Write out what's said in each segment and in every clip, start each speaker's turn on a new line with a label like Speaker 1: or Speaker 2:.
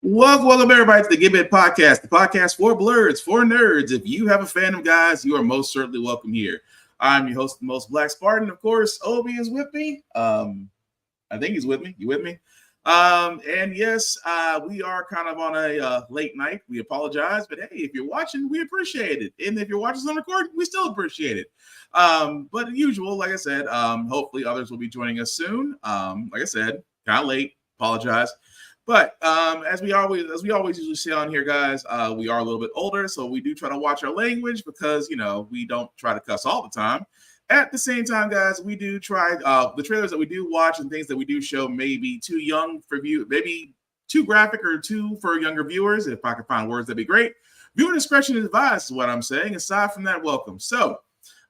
Speaker 1: Welcome everybody to the Give It Podcast, the podcast for blurs, for nerds. If you have a fandom, guys, you are most certainly welcome here. I'm your host, the most Black Spartan. Of course, Obi is with me. I think he's with me. You with me? And yes, we are kind of on a late night. We apologize, but hey, if you're watching, we appreciate it. And if you're watching us on record, we still appreciate it. But as usual, like I said, hopefully others will be joining us soon. Like I said, kind of late. Apologize. But as we always usually say on here, guys, we are a little bit older, so we do try to watch our language because we don't try to cuss all the time. At the same time, guys, we do try the trailers that we do watch and things that we do show may be too young for view, maybe too graphic or too for younger viewers. If I can find words, that'd be great. Viewer discretion is advised, is what I'm saying. Aside from that, welcome. So,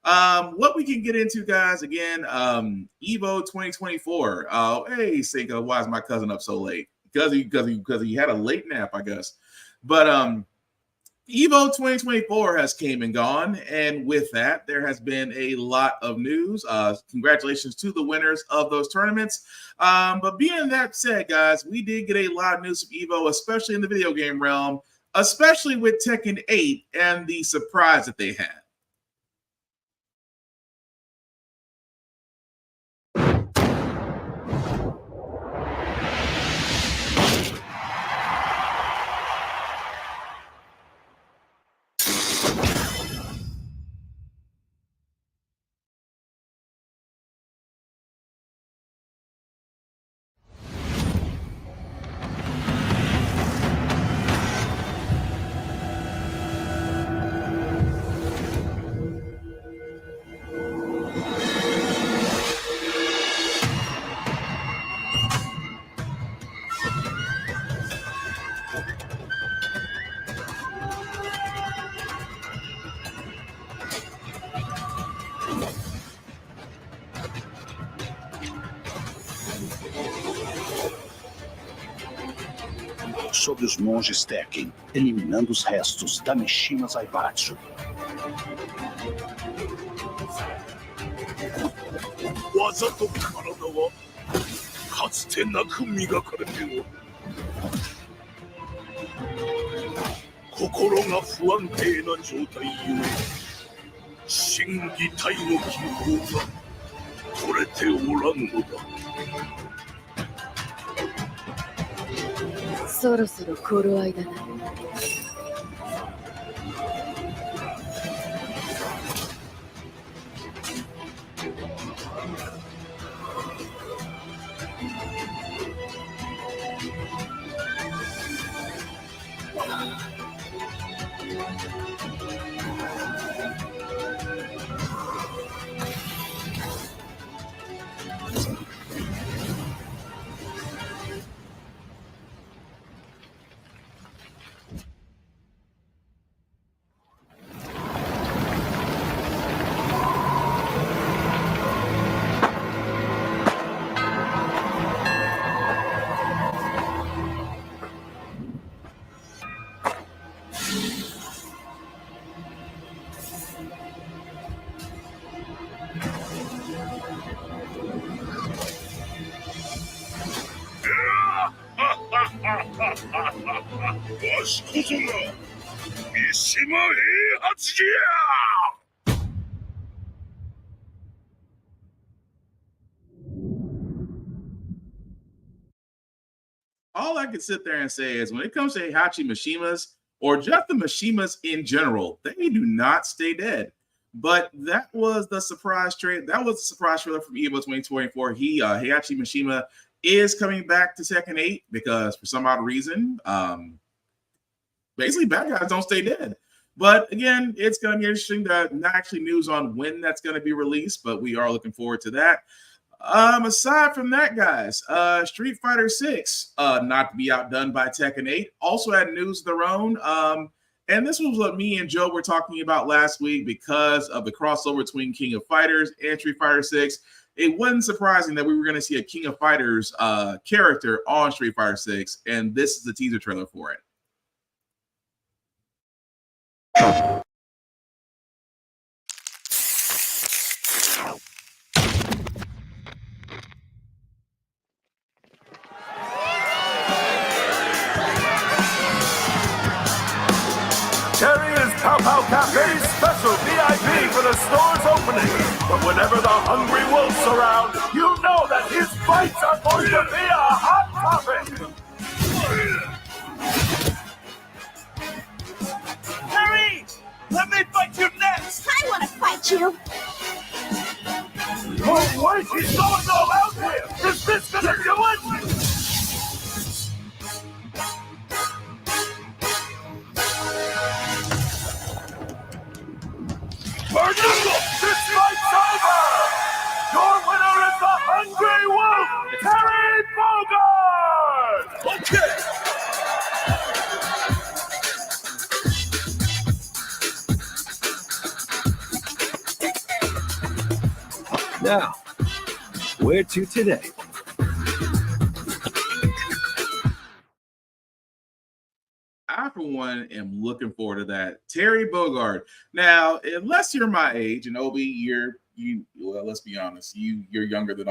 Speaker 1: what we can get into, guys, again, Evo 2024. Hey, Seiko, why is my cousin up so late? Because he had a late nap, I guess. But Evo 2024 has came and gone, and with that, there has been a lot of news. Congratulations to the winners of those tournaments. But being that said, guys, we did get a lot of news from Evo, especially in the video game realm, especially with Tekken 8 and the surprise that they had.
Speaker 2: Sobre os monges Tekken, eliminando os restos da Mishima Zaibatsu.
Speaker 3: 技と体はかつてなく磨かれておる。心が不安定な状態ゆえ、心技体の機構が取れておらんのだ。
Speaker 4: そろそろ頃合いだな。
Speaker 3: わしこそが三島平八じゃ。
Speaker 1: All I can sit there and say is when it comes to Heihachi Mishimas, or just the Mishimas in general, they do not stay dead. But that was the surprise trade. That was the surprise trailer from Evo 2024. Heihachi Mishima is coming back to Tekken 8 because for some odd reason, basically bad guys don't stay dead. But again, it's going to be interesting. Not actually news on when that's going to be released, but we are looking forward to that. Aside from that, guys, Street Fighter 6, not to be outdone by Tekken 8, also had news of their own. And this was what me and Joe were talking about last week because of the crossover between King of Fighters and Street Fighter 6. It wasn't surprising that we were going to see a King of Fighters character on Street Fighter 6, and this is the teaser trailer for it.
Speaker 3: Pow Pow Cafe's special VIP for the store's opening. But whenever the hungry wolf's around, you know that his fights are going to be a hot topic. Harry, let me fight you next.
Speaker 5: I want to fight you.
Speaker 3: Oh, wait, he's going all out here. Is this going to do it? Bernardo, this fight's over! Your winner is the Hungry Wolf, Terry Bogard!
Speaker 6: Okay. Now, where to today?
Speaker 1: I, for one, am looking forward to that. Terry Bogard. Now, unless you're my age, and Obi, well, let's be honest, you're younger than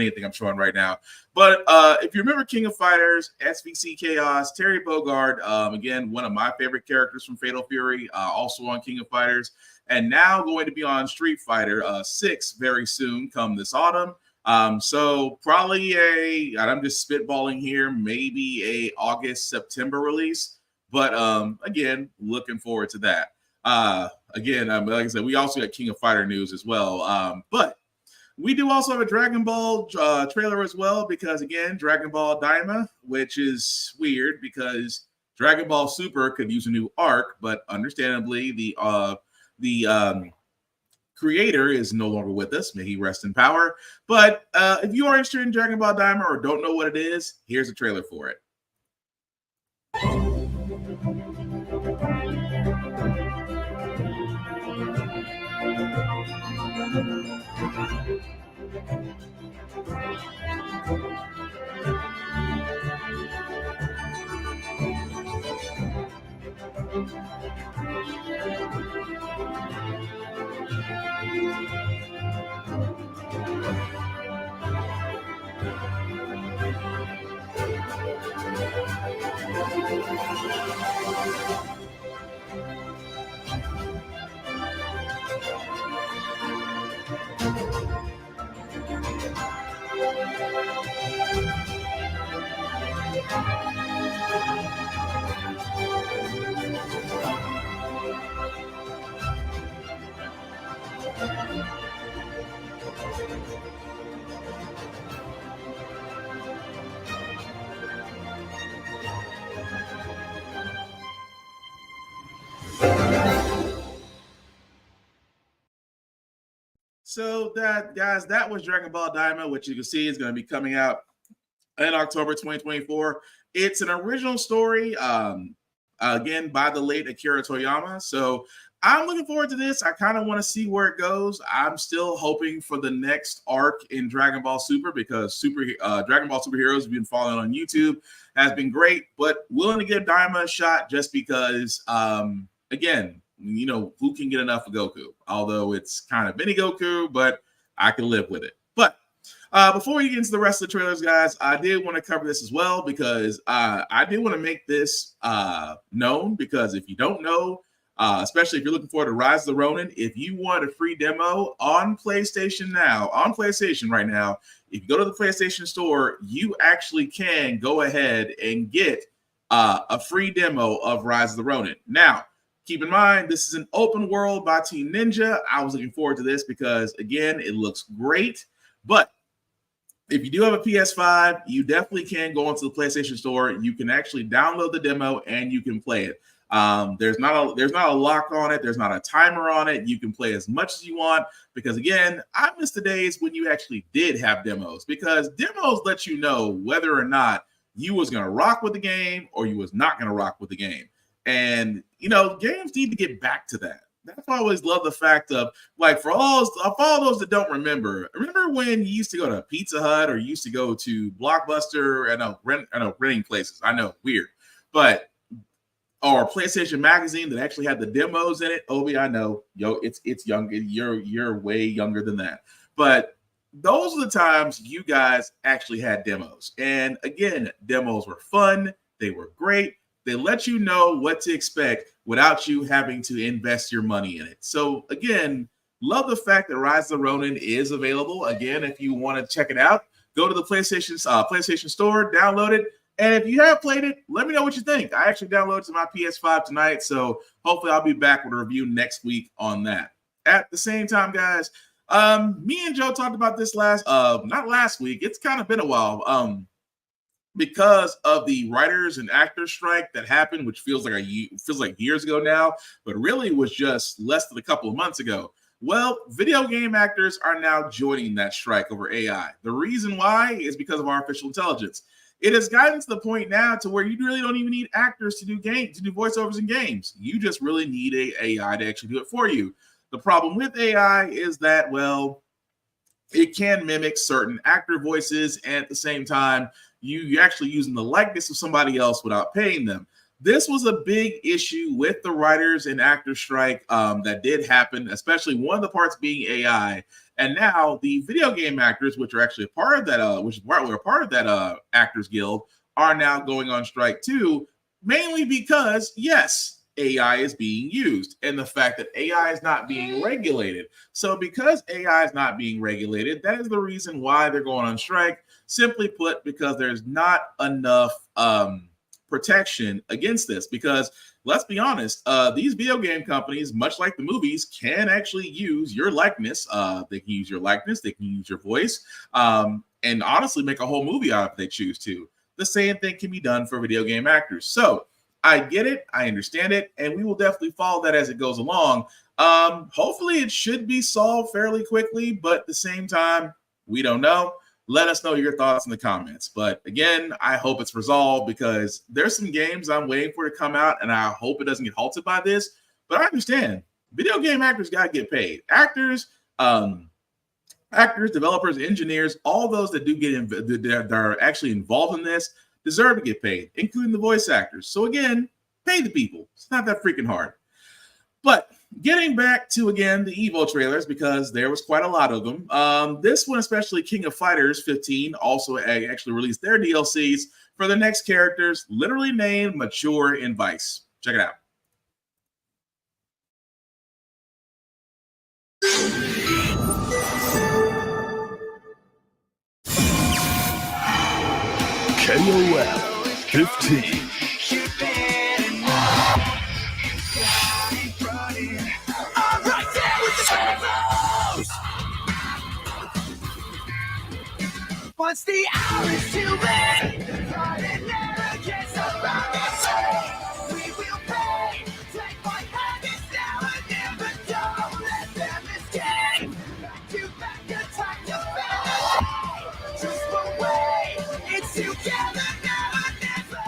Speaker 1: anything I'm showing right now. But if you remember King of Fighters, SVC Chaos, Terry Bogard, again, one of my favorite characters from Fatal Fury, also on King of Fighters, and now going to be on Street Fighter 6 very soon, come this autumn. So probably I'm just spitballing here, maybe a August, September release. But again, looking forward to that. Again, like I said, we also got King of Fighter news as well. But we do also have a Dragon Ball trailer as well, because again, Dragon Ball Daima, which is weird because Dragon Ball Super could use a new arc, but understandably, the creator is no longer with us. May he rest in power. But if you are interested in Dragon Ball Daima or don't know what it is, here's a trailer for it. So that, guys, that was Dragon Ball Daima, which you can see is going to be coming out in October 2024. It's an original story, again, by the late Akira Toriyama. So I'm looking forward to this. I kind of want to see where it goes. I'm still hoping for the next arc in Dragon Ball Super, because Dragon Ball Superheroes have been following on YouTube, has been great, but willing to give Daima a shot just because, again, you know, who can get enough of Goku? Although it's kind of mini Goku, but I can live with it. But before we get into the rest of the trailers, guys, I did want to cover this as well, because I did want to make this known, because if you don't know, especially if you're looking forward to Rise of the Ronin, if you want a free demo on PlayStation right now, if you go to the PlayStation Store, you actually can go ahead and get a free demo of Rise of the Ronin. Now, keep in mind, this is an open world by Team Ninja. I was looking forward to this because, again, it looks great. But if you do have a PS5, you definitely can go onto the PlayStation Store. You can actually download the demo and you can play it. There's not a lock on it. There's not a timer on it. You can play as much as you want, because, again, I miss the days when you actually did have demos, because demos let you know whether or not you was going to rock with the game or you was not going to rock with the game. And, you know, games need to get back to that. That's why I always love the fact of, like, for all those that don't remember when you used to go to Pizza Hut or you used to go to Blockbuster, renting places. I know, weird. But, or PlayStation Magazine that actually had the demos in it. Obi, I know, it's young. You're way younger than that. But those are the times you guys actually had demos. And again, demos were fun. They were great. They let you know what to expect without you having to invest your money in it. So again, love the fact that Rise of the Ronin is available. Again, if you want to check it out, go to the PlayStation Store, download it. And if you have played it, let me know what you think. I actually downloaded it to my PS5 tonight, so hopefully I'll be back with a review next week on that. At the same time, guys, me and Joe talked about this not last week. It's kind of been a while. Because of the writers and actors strike that happened, which feels like years ago now, but really was just less than a couple of months ago. Well, video game actors are now joining that strike over AI. The reason why is because of artificial intelligence. It has gotten to the point now to where you really don't even need actors to do voiceovers in games. You just really need a AI to actually do it for you. The problem with AI is that, well, it can mimic certain actor voices, and at the same time, you're actually using the likeness of somebody else without paying them. This was a big issue with the writers and actors strike that did happen, especially one of the parts being AI. And now the video game actors, which are actually a part of that, we're a part of that Actors Guild, are now going on strike too, mainly because, yes, AI is being used and the fact that AI is not being regulated. So because AI is not being regulated, that is the reason why they're going on strike. Simply put, because there's not enough protection against this. Because let's be honest, these video game companies, much like the movies, can actually use your likeness. They can use your likeness, they can use your voice, and honestly make a whole movie out of it if they choose to. The same thing can be done for video game actors. So I get it, I understand it, and we will definitely follow that as it goes along. Hopefully it should be solved fairly quickly, but at the same time, we don't know. Let us know your thoughts in the comments. But again, I hope it's resolved because there's some games I'm waiting for to come out, and I hope it doesn't get halted by this. But I understand video game actors got to get paid. Actors, developers, engineers, all those that do get that are actually involved in this deserve to get paid, including the voice actors. So again, pay the people. It's not that freaking hard. But getting back to, again, the Evo trailers, because there was quite a lot of them. This one, especially King of Fighters 15, also actually released their DLCs for the next characters, literally named Mature in Vice. Check it out.
Speaker 6: KOF 15.
Speaker 5: Once the hour is too late, it never gets around us. We will pay. Take my hand, it's now or never. Don't let them escape. Back to attack the family. Just one way. It's together now or never.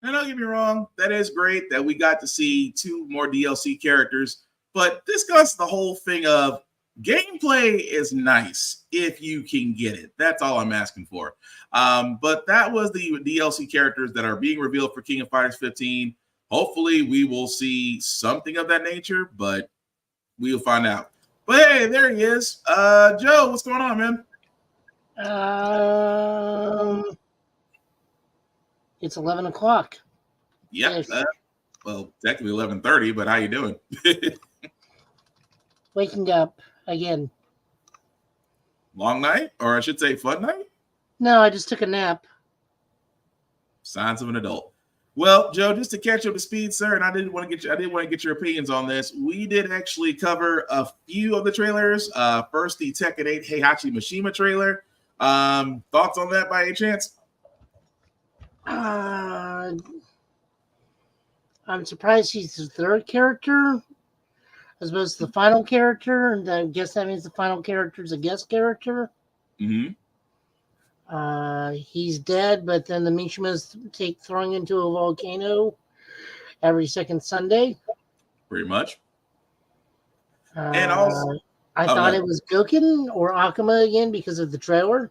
Speaker 1: And don't get me wrong, that is great that we got to see 2 more DLC characters, but this goes to the whole thing of gameplay is nice if you can get it. That's all I'm asking for. But that was the DLC characters that are being revealed for King of Fighters 15. Hopefully we will see something of that nature, but we'll find out. But hey, there he is. Joe, what's going on, man?
Speaker 7: It's 11 o'clock.
Speaker 1: Yep. Well, technically 11:30, but how you doing?
Speaker 7: Waking up again.
Speaker 1: Long night, or I should say fun night?
Speaker 7: No, I just took a nap.
Speaker 1: Signs of an adult. Well, Joe, just to catch up to speed, sir, and I did want to get your opinions on this. We did actually cover a few of the trailers. First, the Tekken 8 Heihachi Mishima trailer. Thoughts on that by any chance?
Speaker 7: I'm surprised he's the third character as opposed to the final character, and I guess that means the final character is a guest character.
Speaker 1: Mm-hmm.
Speaker 7: He's dead, but then the Mishima's thrown into a volcano every second Sunday.
Speaker 1: Pretty much. And also,
Speaker 7: I thought it was Goken or Akuma again because of the trailer.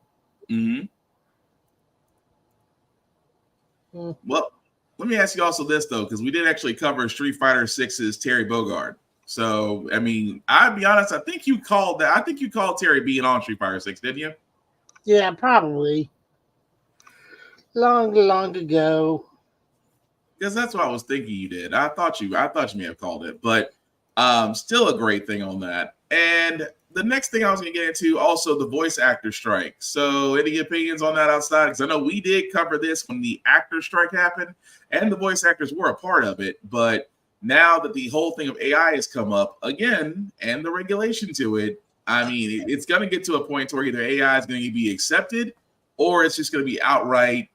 Speaker 1: Mm-hmm. Well, let me ask you also this, though, because we did actually cover Street Fighter 6's Terry Bogard. So, I mean, I'll be honest, I think you called Terry being on Street Fighter 6, didn't you?
Speaker 7: Yeah, probably. Long ago.
Speaker 1: because that's what I was thinking you did. I thought you may have called it, but still a great thing on that. And the next thing I was going to get into, also the voice actor strike. So any opinions on that outside? Because I know we did cover this when the actor strike happened, and the voice actors were a part of it. But now that the whole thing of AI has come up again, and the regulation to it, I mean, it's going to get to a point where either AI is going to be accepted, or it's just going to be outright,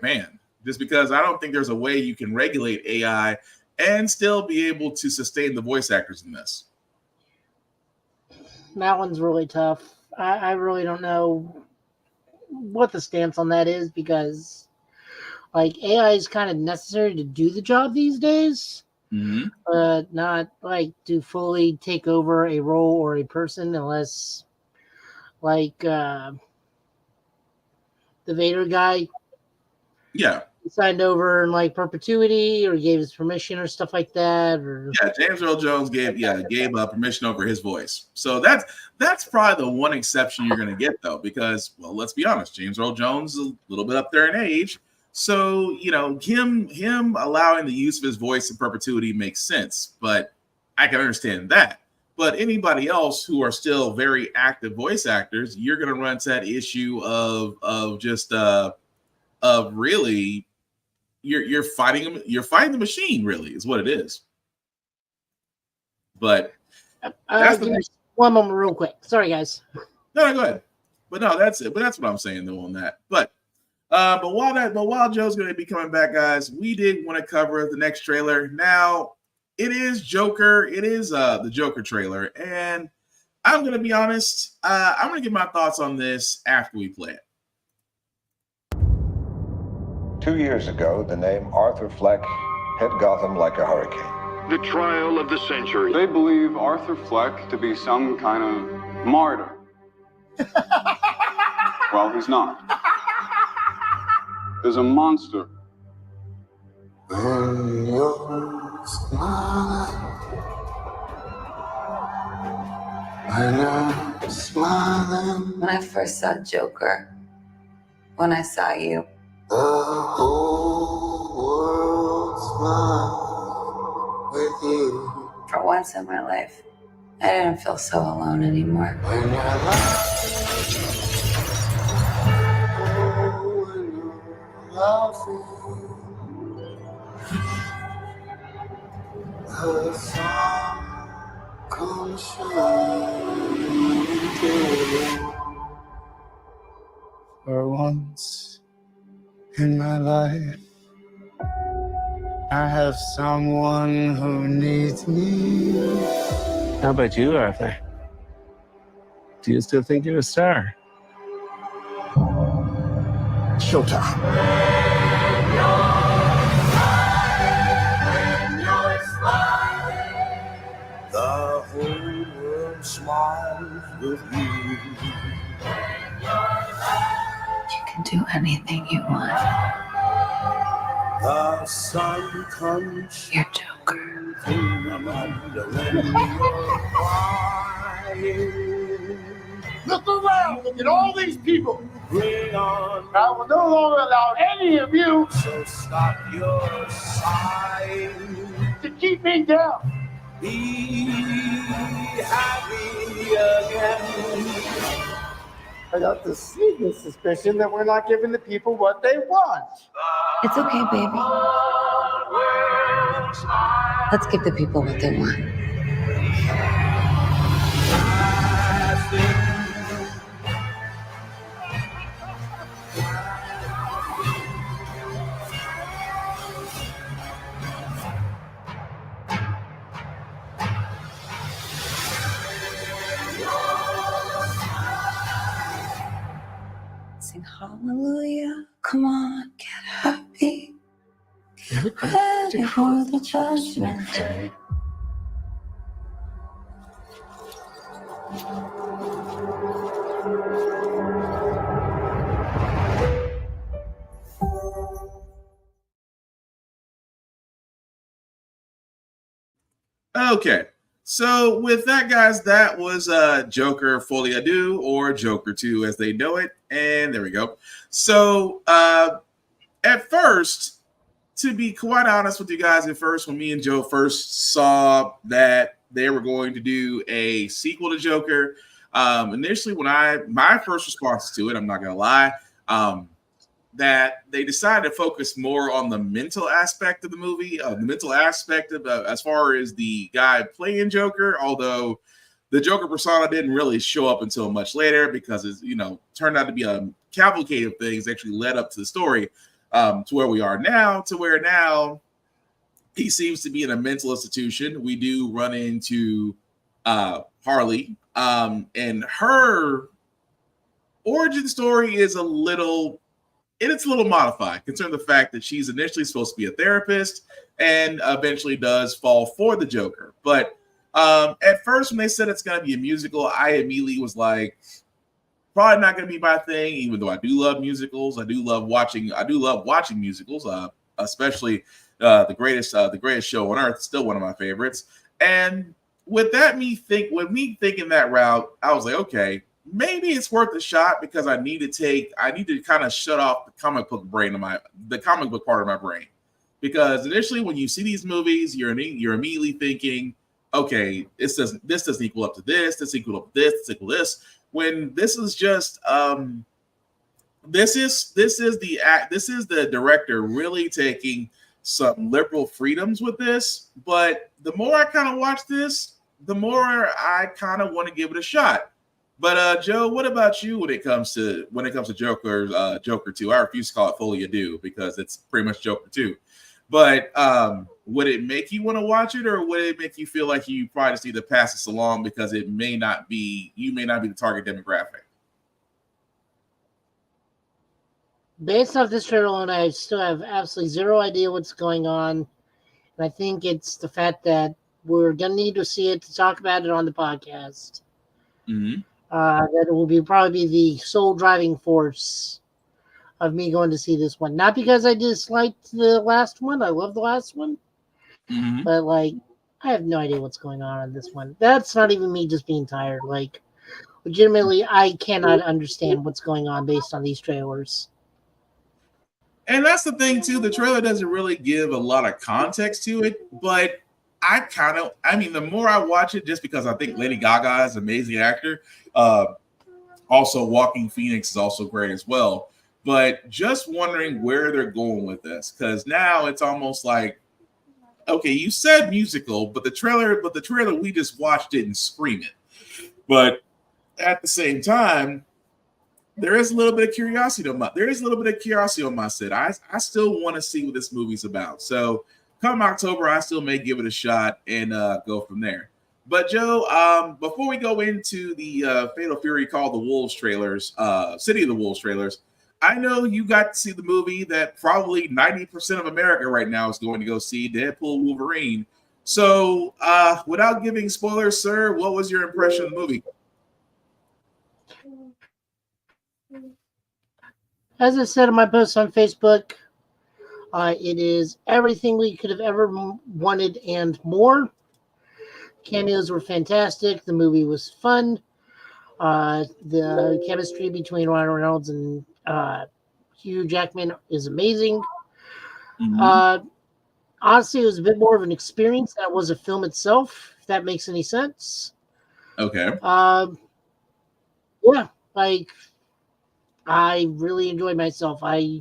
Speaker 1: banned. Just because I don't think there's a way you can regulate AI and still be able to sustain the voice actors in this.
Speaker 7: That one's really tough. I really don't know what the stance on that is, because like AI is kind of necessary to do the job these days, but not like to fully take over a role or a person, unless like the Vader guy, signed over in like perpetuity or gave his permission or stuff like that. Or
Speaker 1: James Earl Jones gave permission over his voice. So that's probably the one exception you're going to get, though, because, well, let's be honest, James Earl Jones is a little bit up there in age. So, you know, him allowing the use of his voice in perpetuity makes sense, but I can understand that. But anybody else who are still very active voice actors, you're going to run into that issue of really you're fighting the machine, really, is what it is. But
Speaker 7: one moment real quick. Sorry, guys.
Speaker 1: No, go ahead. But no, that's it. But that's what I'm saying though on that. But while Joe's going to be coming back, guys, we did want to cover the next trailer. Now, it is Joker. It is the Joker trailer, and I'm going to be honest. I'm going to give my thoughts on this after we play it.
Speaker 8: 2 years ago, the name Arthur Fleck hit Gotham like a hurricane.
Speaker 9: The trial of the century.
Speaker 10: They believe Arthur Fleck to be some kind of martyr. Well, he's not. There's a monster.
Speaker 11: When you're smiling, when I'm smiling.
Speaker 12: When I first saw Joker, when I saw you,
Speaker 11: the whole world smiles with you.
Speaker 12: For once in my life, I didn't feel so alone anymore.
Speaker 11: When you're laughing, the sun comes shining through. For once in my life, I have someone who needs me.
Speaker 13: How about you, Arthur? Do you still think you're a star?
Speaker 11: Showtime. The whole world smiles with you.
Speaker 12: you can do anything you want.
Speaker 11: The sun comes.
Speaker 12: You're Joker.
Speaker 3: Look around. Look at all these people.
Speaker 11: Bring on.
Speaker 3: I will no longer allow any of you
Speaker 11: So stop your sighing.
Speaker 3: to keep me down.
Speaker 11: Be happy again.
Speaker 3: I got the sneaking suspicion that we're not giving the people what they want.
Speaker 12: It's okay, baby. Let's give the people what they want. Sing hallelujah. Come on, get happy. Get ready for the judgment day.
Speaker 1: Okay, so with that, guys, that was Joker Folie à Deux, or Joker 2 as they know it, and there we go. So at first, to be quite honest with you guys, at first, when me and Joe first saw that they were going to do a sequel to Joker, initially when my first response to it, I'm not gonna lie, that they decided to focus more on the mental aspect of the movie, the mental aspect of as far as the guy playing Joker, although the Joker persona didn't really show up until much later because it's, turned out to be a cavalcade of things that actually led up to the story to where we are now, to where now he seems to be in a mental institution. We do run into Harley, and her origin story is a little modified, considering the fact that she's initially supposed to be a therapist and eventually does fall for the Joker. But at first, when they said it's going to be a musical, I immediately was like, probably not going to be my thing, even though I do love musicals. I do love watching musicals, especially the greatest show on earth, still one of my favorites. And with me thinking that route, I was like, okay, maybe it's worth a shot, because I need to kind of shut off the comic book part of my brain. Because initially, when you see these movies, you're immediately thinking, okay, this doesn't equal up to this equal up to this equal this. When this is just this is the director really taking some liberal freedoms with this. But the more I kind of watch this, the more I kind of want to give it a shot. But Joe, what about you when it comes to Joker 2? I refuse to call it Folie à Deux because it's pretty much Joker 2. But would it make you want to watch it, or would it make you feel like you probably just need to pass this along because you may not be the target demographic?
Speaker 7: Based off this trailer alone, I still have absolutely zero idea what's going on. And I think it's the fact that we're going to need to see it to talk about it on the podcast.
Speaker 1: Mm-hmm.
Speaker 7: That it will probably be the sole driving force of me going to see this one. Not because I disliked the last one. I love the last one.
Speaker 1: Mm-hmm.
Speaker 7: But, I have no idea what's going on this one. That's not even me just being tired. Legitimately, I cannot understand what's going on based on these trailers.
Speaker 1: And that's the thing, too. The trailer doesn't really give a lot of context to it, but the more I watch it, just because I think Lady Gaga is an amazing actor. Also, Joaquin Phoenix is also great as well. But just wondering where they're going with this, because now it's almost like, okay, you said musical, but the trailer we just watched didn't scream it. But at the same time, there is a little bit of curiosity on my side. I still want to see what this movie's about. So come October, I still may give it a shot and go from there. But Joe, before we go into the Fatal Fury Call the Wolves trailers, City of the Wolves trailers, I know you got to see the movie that probably 90% of America right now is going to go see, Deadpool Wolverine. So without giving spoilers, sir, what was your impression of the movie?
Speaker 7: As I said in my post on Facebook, it is everything we could have ever wanted and more. Cameos were fantastic. The movie was fun. The chemistry between Ryan Reynolds and Hugh Jackman is amazing. Mm-hmm. Honestly, it was a bit more of an experience than it was a film itself, if that makes any sense.
Speaker 1: Okay.
Speaker 7: Yeah, I really enjoyed myself. I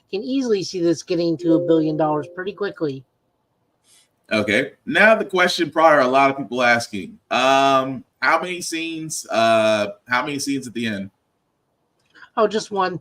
Speaker 7: can easily see this getting to $1 billion pretty quickly.
Speaker 1: Okay. Now the question probably a lot of people asking, how many scenes at the end?
Speaker 7: Oh, just one.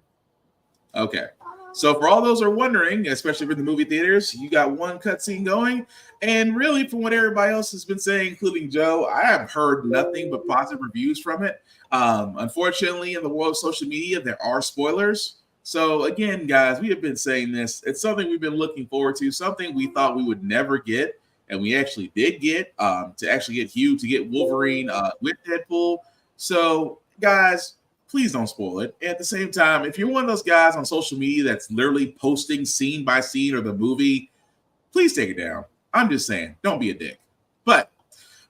Speaker 1: Okay. So for all those who are wondering, especially for the movie theaters, you got one cutscene going. And really, from what everybody else has been saying, including Joe, I have heard nothing but positive reviews from it. Unfortunately, in the world of social media, there are spoilers. So again, guys, we have been saying this. It's something we've been looking forward to, something we thought we would never get. And we actually did get, to actually get Hugh to get Wolverine with Deadpool. So guys, please don't spoil it. At the same time, if you're one of those guys on social media that's literally posting scene by scene or the movie, please take it down. I'm just saying, don't be a dick. But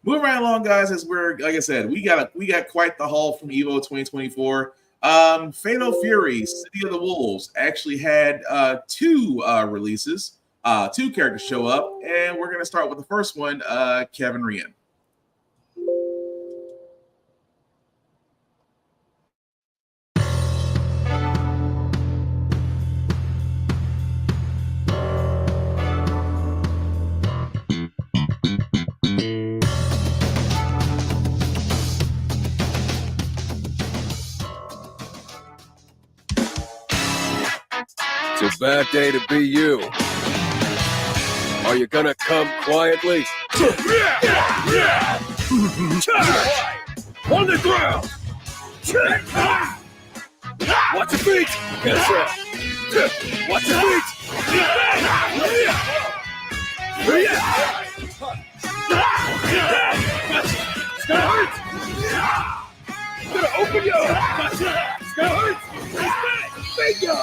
Speaker 1: moving right along, guys, as we're, like I said, we got quite the haul from EVO 2024. Fatal Fury, City of the Wolves, actually had two releases. Two characters show up, and we're going to start with the first one, Kevin Ryan.
Speaker 6: It's a bad day to be you. Are you gonna come quietly? On the ground! Watch your feet! Yes, sir. Watch your feet! It's gonna hurt! It's gonna open you! It's gonna hurt! Bingo!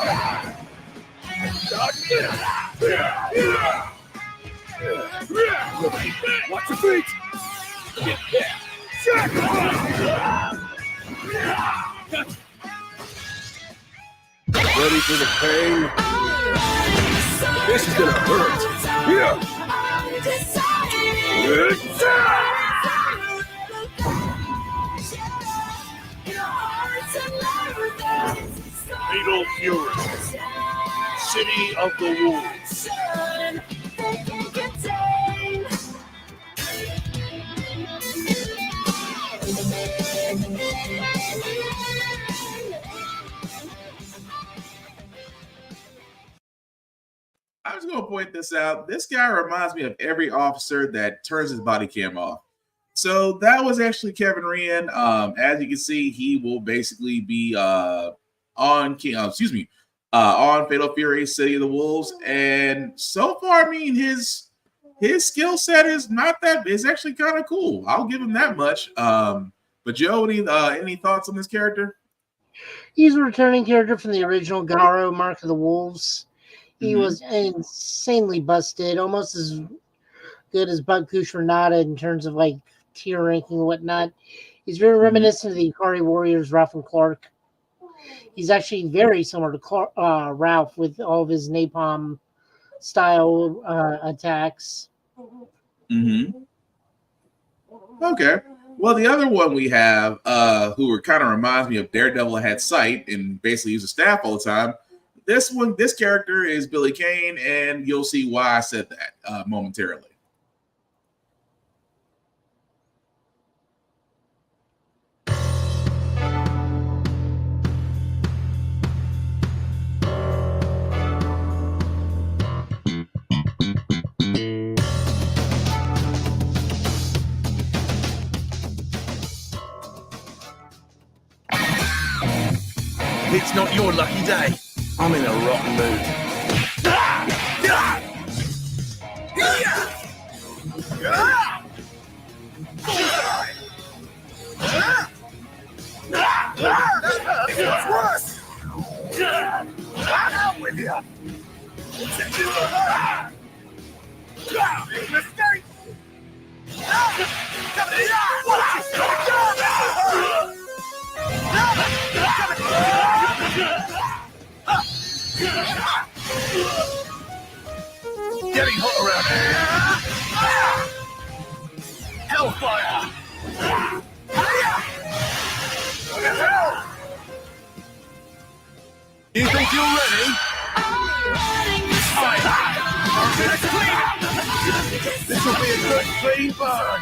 Speaker 6: Watch your feet! Ready for the pain? This is gonna hurt. Here!
Speaker 3: Fatal Fury, City of the Wolves.
Speaker 1: I was going to point this out. This guy reminds me of every officer that turns his body cam off. So that was actually Kevin Ryan. As you can see, he will basically be on Fatal Fury, City of the Wolves. And so far, I mean, his skill set is not that. It's actually kind of cool. I'll give him that much. But Joe, any thoughts on this character?
Speaker 7: He's a returning character from the original Garo, Mark of the Wolves. He was insanely busted, almost as good as Bug Kushranada in terms of like tier ranking and whatnot. He's very reminiscent of the Ikari Warriors, Ralph and Clark. He's actually very similar to Ralph with all of his napalm style attacks.
Speaker 1: Okay. Well, the other one we have, who kind of reminds me of Daredevil, had sight and basically used a staff all the time. This character is Billy Kane, and you'll see why I said that momentarily.
Speaker 6: It's not your lucky day. I'm in a rotten mood.
Speaker 3: It's worse! I'm with you! Mistake!
Speaker 6: Getting hot around here. Hellfire! You think you're ready? This will be a good clean burn.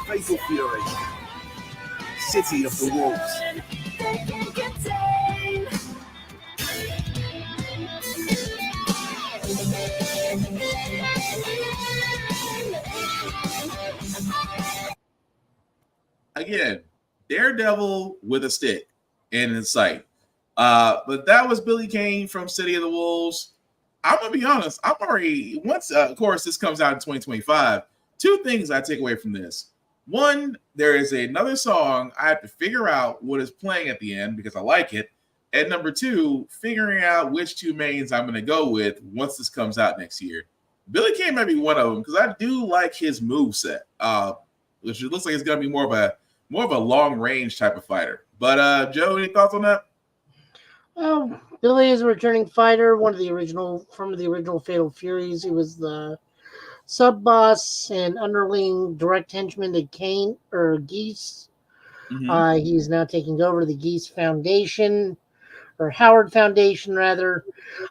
Speaker 6: Fatal Fury, City of the Wolves.
Speaker 1: Again, Daredevil with a stick and in sight. But that was Billy Kane from City of the Wolves. I'm gonna be honest. I'm already of course, this comes out in 2025. Two things I take away from this. One, there is another song I have to figure out what is playing at the end because I like it. And number two, figuring out which two mains I'm going to go with once this comes out next year. Billy Kane might be one of them because I do like his moveset, which it looks like it's going to be more of a long range type of fighter. But Joe, any thoughts on that?
Speaker 7: Well, Billy is a returning fighter, from the original Fatal Furies. He was the sub boss and underling direct henchman to Kane or Geese.
Speaker 1: Mm-hmm.
Speaker 7: He's now taking over the Geese Foundation, or Howard Foundation, rather.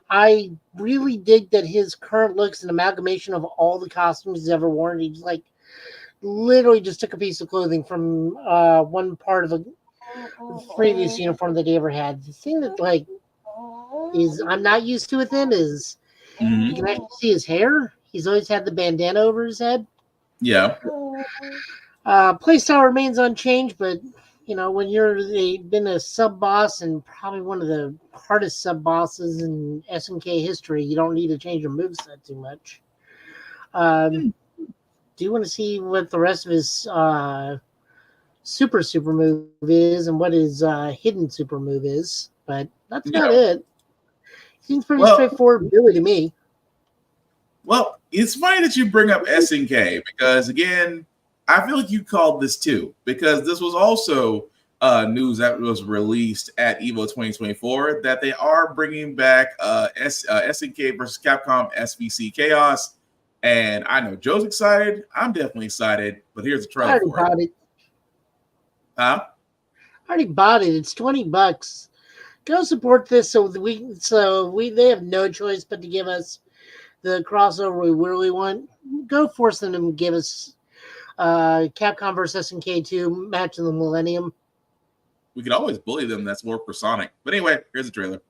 Speaker 7: I really dig that his current looks an amalgamation of all the costumes he's ever worn. He's like literally just took a piece of clothing from one part of a previous uniform that he ever had. The thing that I'm not used to with him is you can actually see his hair. He's always had the bandana over his head.
Speaker 1: Yeah.
Speaker 7: Playstyle remains unchanged, but when been a sub boss and probably one of the hardest sub bosses in SNK history, you don't need to change your moveset too much. Do you want to see what the rest of his super move is and what his hidden super move is? But that's about it. Seems pretty straightforward, really, to me.
Speaker 1: Well, it's funny that you bring up SNK because, again, I feel like you called this too, because this was also news that was released at EVO 2024 that they are bringing back SNK versus Capcom SVC Chaos. And I know Joe's excited. I'm definitely excited, but here's the trailer for it. Huh?
Speaker 7: I already bought it. It's $20. Go support this they have no choice but to give us the crossover we really want. Go force them to give us Capcom vs. SNK 2 Match of the Millennium.
Speaker 1: We could always bully them. That's more personic. But anyway, here's the trailer.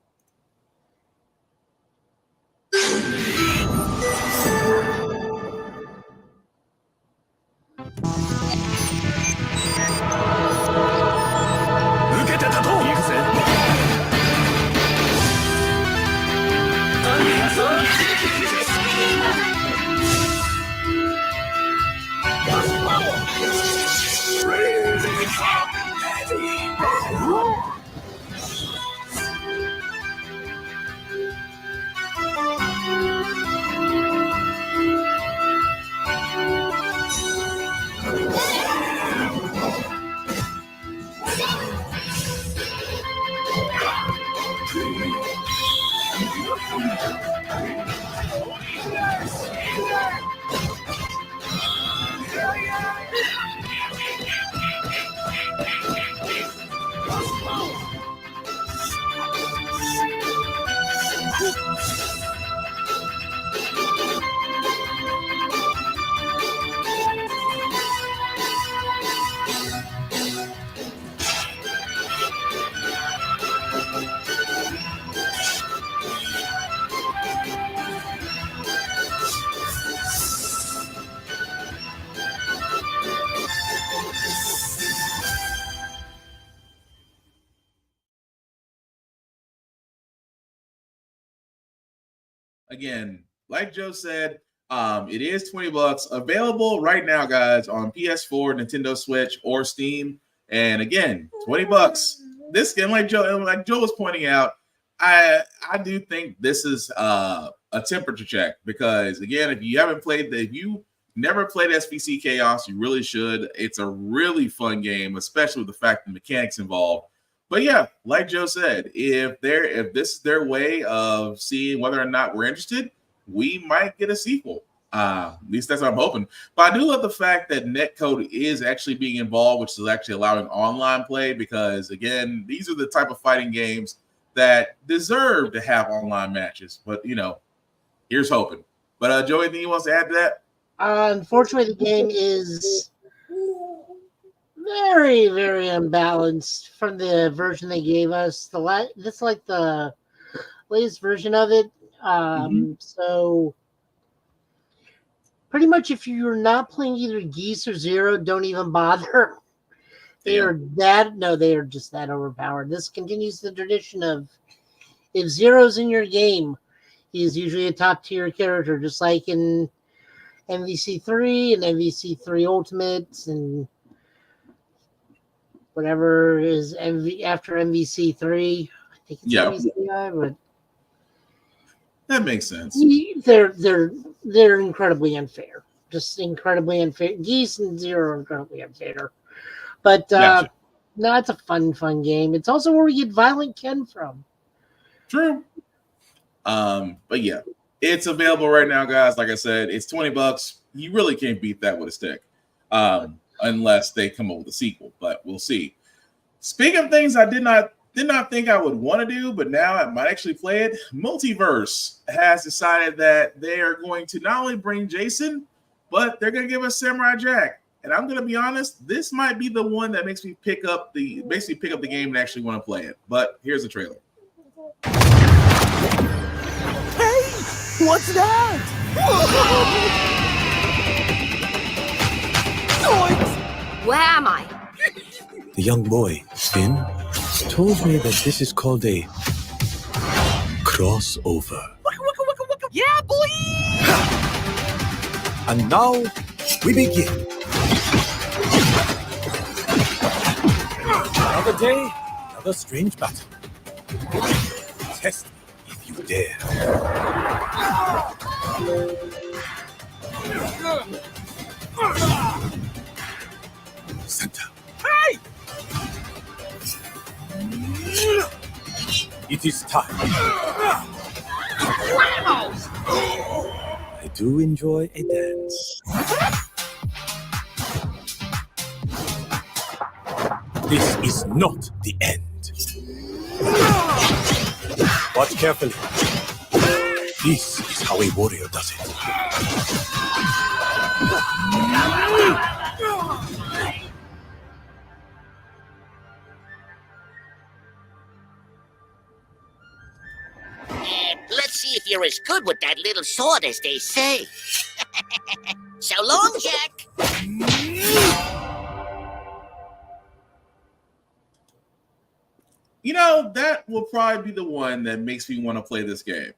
Speaker 1: Again, like Joe said, it is $20 available right now, guys, on PS4, Nintendo Switch, or Steam. And again, $20. This game, like Joe was pointing out, I do think this is a temperature check because again, if you never played SVC Chaos, you really should. It's a really fun game, especially with the fact the mechanics involved. But yeah, like Joe said, if this is their way of seeing whether or not we're interested, we might get a sequel. At least that's what I'm hoping. But I do love the fact that Netcode is actually being involved, which is actually allowing online play because, again, these are the type of fighting games that deserve to have online matches. But, here's hoping. But, Joe, anything you want to add to that?
Speaker 7: Unfortunately, the game is very, very unbalanced from the version they gave us. This is like the latest version of it. So pretty much if you're not playing either Geese or Zero, don't even bother. They are just that overpowered. This continues the tradition of if Zero's in your game, he's usually a top tier character, just like in MVC3 and MVC3 Ultimates and whatever is after MVC3. I think it's MVCI, but
Speaker 1: that makes sense.
Speaker 7: They're they're incredibly unfair. Just incredibly unfair. Geese and Zero are incredibly unfair. But
Speaker 1: Gotcha.
Speaker 7: no, it's a fun game. It's also where we get Violent Ken from.
Speaker 1: True. But yeah, it's available right now, guys. Like I said, it's $20. You really can't beat that with a stick. Unless they come up with a sequel, but we'll see. Speaking of things I did not think I would want to do, but now I might actually play it. Multiverse has decided that they are going to not only bring Jason, but they're going to give us Samurai Jack. And I'm going to be honest, this might be the one that makes me pick up the game and actually want to play it. But here's the trailer.
Speaker 5: Hey, what's that?
Speaker 14: Where am I?
Speaker 15: The young boy, Finn, told me that this is called a crossover.
Speaker 5: Yeah, boy!
Speaker 15: And now we begin. Another day, another strange battle. Test me if you dare. Santa.
Speaker 5: Hey!
Speaker 15: It is time.
Speaker 5: Wow!
Speaker 15: I do enjoy a dance. This is not the end. Watch carefully. This is how a warrior does it.
Speaker 16: Let's see if you're as good with that little sword as they say. So long, Jack.
Speaker 1: You know, that will probably be the one that makes me want to play this game.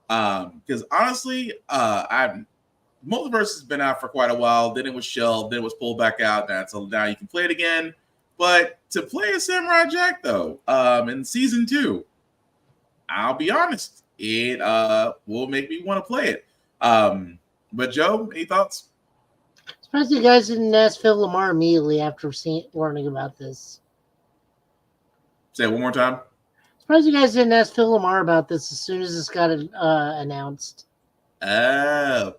Speaker 1: Because honestly, Multiverse has been out for quite a while. Then it was shelved. Then it was pulled back out. So now you can play it again. But to play a Samurai Jack, though, in season 2, I'll be honest, it will make me want to play it. But Joe, any thoughts?
Speaker 7: Surprised you guys didn't ask Phil Lamar immediately after learning about this.
Speaker 1: Say it one more time.
Speaker 7: Surprised you guys didn't ask Phil Lamar about this as soon as this got announced.
Speaker 1: Oh.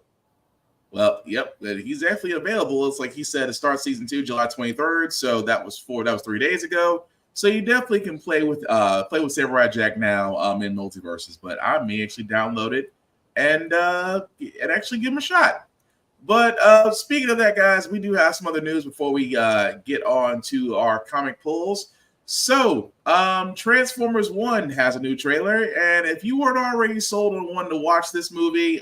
Speaker 1: Well, yep, he's actually available. It's like he said, it starts season 2, July 23rd. So that was 3 days ago. So you definitely can play with Samurai Jack now in Multiverses. But I may actually download it and actually give him a shot. But speaking of that, guys, we do have some other news before we get on to our comic pulls. So, Transformers 1 has a new trailer, and if you weren't already sold on wanting to watch this movie,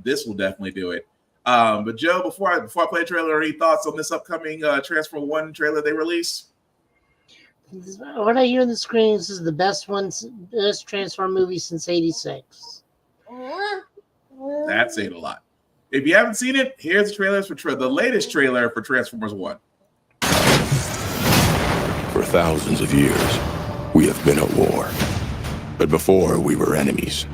Speaker 1: this will definitely do it. But Joe, before I play the trailer, any thoughts on this upcoming Transformers 1 trailer they released?
Speaker 7: What I hear on the screen, this is the best Transform movie since '86.
Speaker 1: That's saying a lot. If you haven't seen it, here's the trailers for the latest trailer for Transformers 1.
Speaker 17: For thousands of years, we have been at war. But before, we were enemies.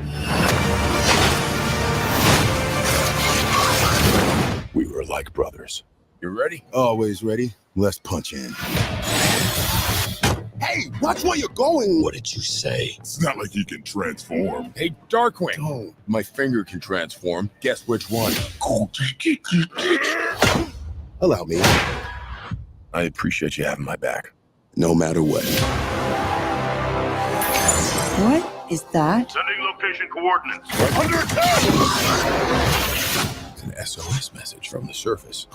Speaker 17: We were like brothers.
Speaker 18: You ready? Always ready. Let's punch in. Hey, watch where you're going.
Speaker 17: What did you say?
Speaker 18: It's not like he can transform. Hey, Darkwing. Oh, my finger can transform. Guess which one? Allow me.
Speaker 17: I appreciate you having my back. No matter what.
Speaker 19: What is that?
Speaker 3: Sending location coordinates.
Speaker 18: Under attack! It's an SOS message from the surface.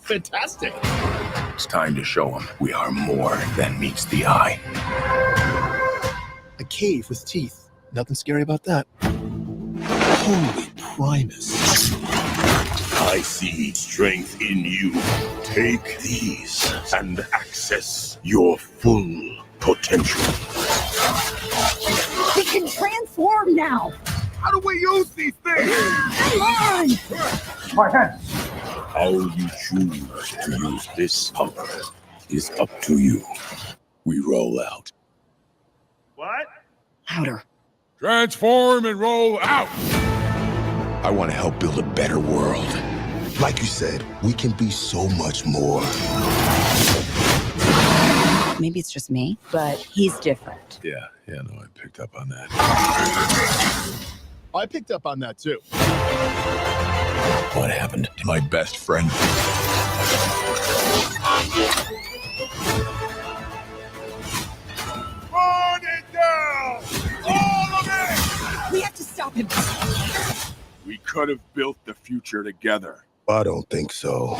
Speaker 17: Fantastic. It's time to show them we are more than meets the eye.
Speaker 15: A cave with teeth. Nothing scary about that. Holy Primus.
Speaker 17: I see strength in you. Take these and access your full potential.
Speaker 19: We can transform now.
Speaker 18: How do we use these things?
Speaker 19: Come on.
Speaker 18: My hands.
Speaker 17: How you choose to use this power is up to you. We roll out.
Speaker 3: What?
Speaker 19: Louder.
Speaker 18: Transform and roll out.
Speaker 17: I want to help build a better world. Like you said, we can be so much more.
Speaker 19: Maybe it's just me, but he's different.
Speaker 17: Yeah, no, I picked up on that.
Speaker 15: I picked up on that too.
Speaker 17: What happened to my best friend?
Speaker 3: Burn it down! All of it!
Speaker 19: We have to stop him.
Speaker 18: We could have built the future together.
Speaker 17: I don't think so.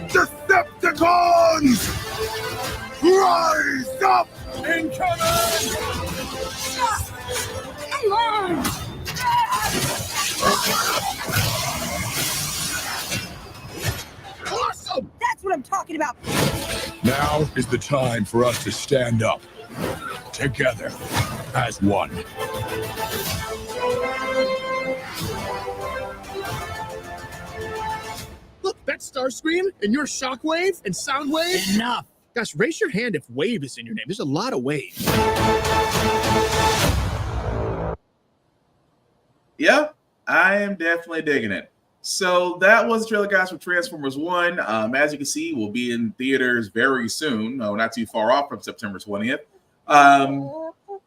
Speaker 3: Decepticons! Rise up! Incoming!
Speaker 19: Come on! Awesome! That's what I'm talking about.
Speaker 18: Now is the time for us to stand up together as one.
Speaker 15: Look, that's Starscream and your Shockwave and Soundwave.
Speaker 6: Enough.
Speaker 15: Gosh, raise your hand if Wave is in your name. There's a lot of Wave.
Speaker 1: Yeah, I am definitely digging it. So that was the trailer, guys, for Transformers 1. As you can see, we'll be in theaters very soon. No, not too far off from September 20th.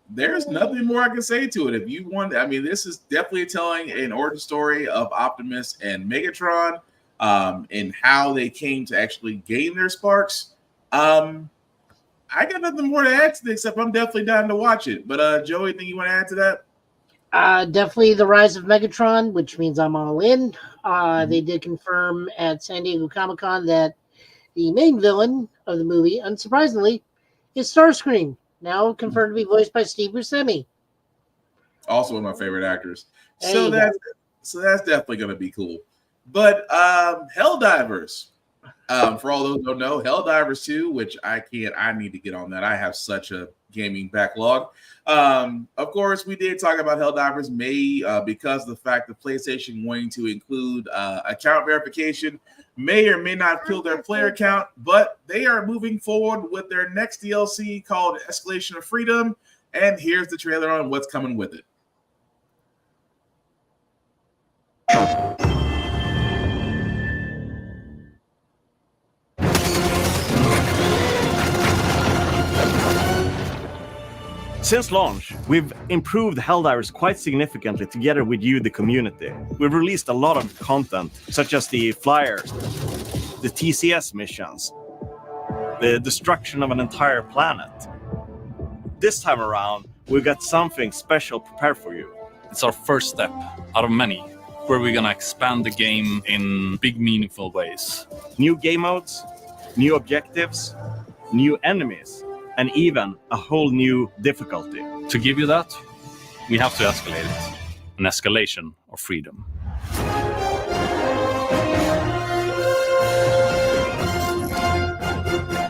Speaker 1: There's nothing more I can say to it. If you want, I mean, this is definitely telling an origin story of Optimus and Megatron, and how they came to actually gain their sparks. I got nothing more to add to this, except I'm definitely down to watch it. But Joey, anything you want to add to that?
Speaker 7: Definitely the rise of Megatron, which means I'm all in. They did confirm at San Diego Comic-Con that the main villain of the movie, unsurprisingly, is Starscream, now confirmed to be voiced by Steve Buscemi.
Speaker 1: Also one of my favorite actors. So that's definitely going to be cool. But Helldivers, for all those who don't know, Helldivers 2, which I need to get on that. I have such a gaming backlog. Of course, we did talk about Helldivers because of the fact that PlayStation wanting to include account verification may or may not kill their player count, but they are moving forward with their next DLC called Escalation of Freedom, and here's the trailer on what's coming with it.
Speaker 20: Since launch, we've improved Helldivers quite significantly together with you, the community. We've released a lot of content, such as the flyers, the TCS missions, the destruction of an entire planet. This time around, we've got something special prepared for you.
Speaker 21: It's our first step out of many, where we're gonna expand the game in big, meaningful ways.
Speaker 20: New game modes, new objectives, new enemies, and even a whole new difficulty.
Speaker 21: To give you that, we have to escalate it. An escalation of freedom.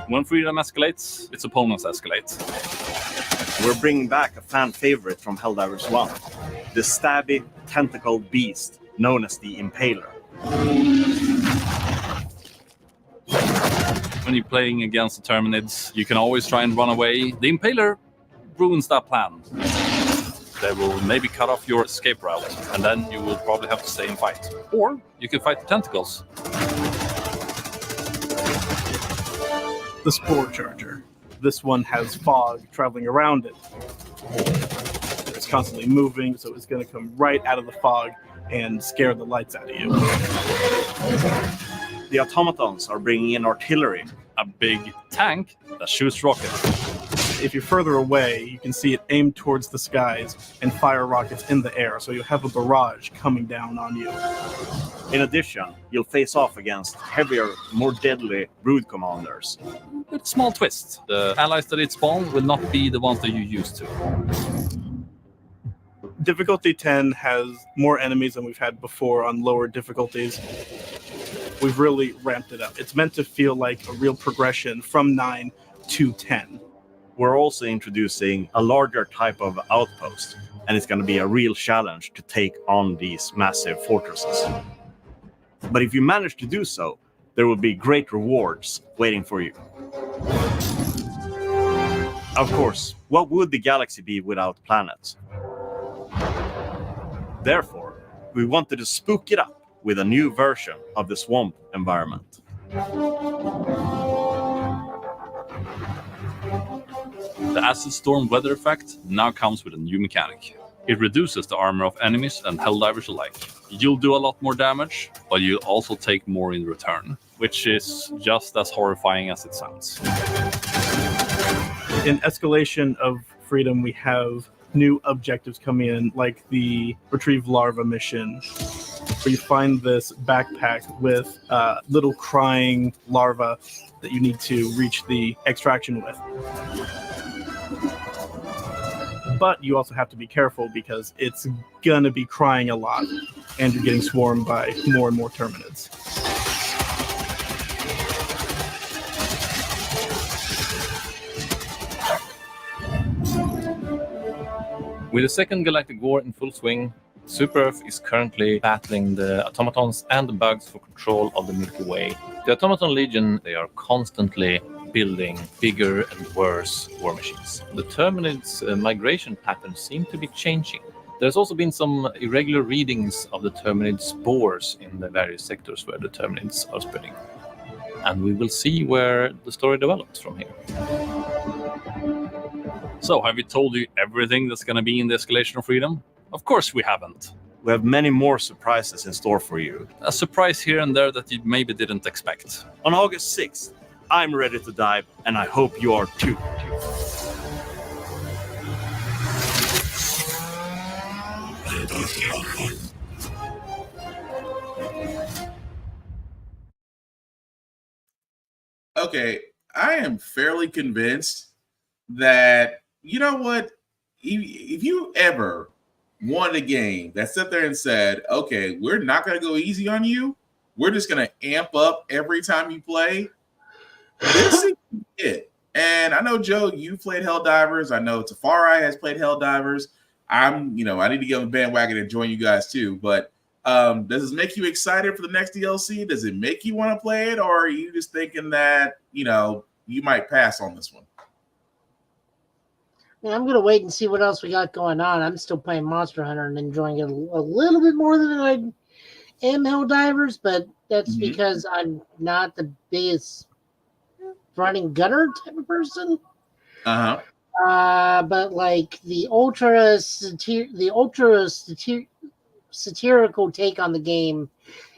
Speaker 21: When freedom escalates, its opponents escalate.
Speaker 20: We're bringing back a fan favorite from Helldivers 1, the stabby, tentacled beast known as the Impaler.
Speaker 21: When you're playing against the Terminids, you can always try and run away. The Impaler ruins that plan. They will maybe cut off your escape route, and then you will probably have to stay and fight. Or you can fight the tentacles.
Speaker 6: The Spore Charger. This one has fog traveling around it. It's constantly moving, so it's going to come right out of the fog and scare the lights out of you.
Speaker 20: The automatons are bringing in artillery,
Speaker 21: a big tank that shoots rockets.
Speaker 6: If you're further away, you can see it aimed towards the skies and fire rockets in the air, so you'll have a barrage coming down on you.
Speaker 20: In addition, you'll face off against heavier, more deadly brood commanders.
Speaker 21: With a small twist, the allies that it spawned will not be the ones that you used to.
Speaker 6: Difficulty 10 has more enemies than we've had before on lower difficulties. We've really ramped it up. It's meant to feel like a real progression from 9 to 10.
Speaker 20: We're also introducing a larger type of outpost, and it's going to be a real challenge to take on these massive fortresses. But if you manage to do so, there will be great rewards waiting for you. Of course, what would the galaxy be without planets? Therefore, we wanted to spook it up with a new version of the swamp environment.
Speaker 21: The acid storm weather effect now comes with a new mechanic. It reduces the armor of enemies and Helldivers alike. You'll do a lot more damage, but you'll also take more in return, which is just as horrifying as it sounds.
Speaker 6: In Escalation of Freedom, we have new objectives coming in, like the Retrieve Larva mission, where you find this backpack with little crying larvae that you need to reach the extraction with. But you also have to be careful because it's gonna be crying a lot, and you're getting swarmed by more and more Terminids.
Speaker 21: With the second galactic war in full swing, Super Earth is currently battling the automatons and the bugs for control of the Milky Way. The Automaton Legion, they are constantly building bigger and worse war machines. The Terminids' migration patterns seem to be changing. There's also been some irregular readings of the Terminid spores in the various sectors where the Terminids are spreading. And we will see where the story develops from here. So, have we told you everything that's going to be in the Escalation of Freedom? Of course we haven't.
Speaker 20: We have many more surprises in store for you.
Speaker 21: A surprise here and there that you maybe didn't expect.
Speaker 20: On August 6th, I'm ready to dive, and I hope you are too.
Speaker 1: Okay, I am fairly convinced that, you know what, if you ever wanted a game that sat there and said, okay, we're not going to go easy on you, we're just going to amp up every time you play, this is it. And I know, Joe, you played Helldivers. I know Tafari has played Helldivers. I need to get on the bandwagon and join you guys too. But does this make you excited for the next DLC? Does it make you want to play it? Or are you just thinking that, you might pass on this one?
Speaker 7: Yeah, I'm going to wait and see what else we got going on. I'm still playing Monster Hunter and enjoying it a little bit more than I am Helldivers, but that's because I'm not the biggest running gunner type of person. But like the ultra satirical take on the game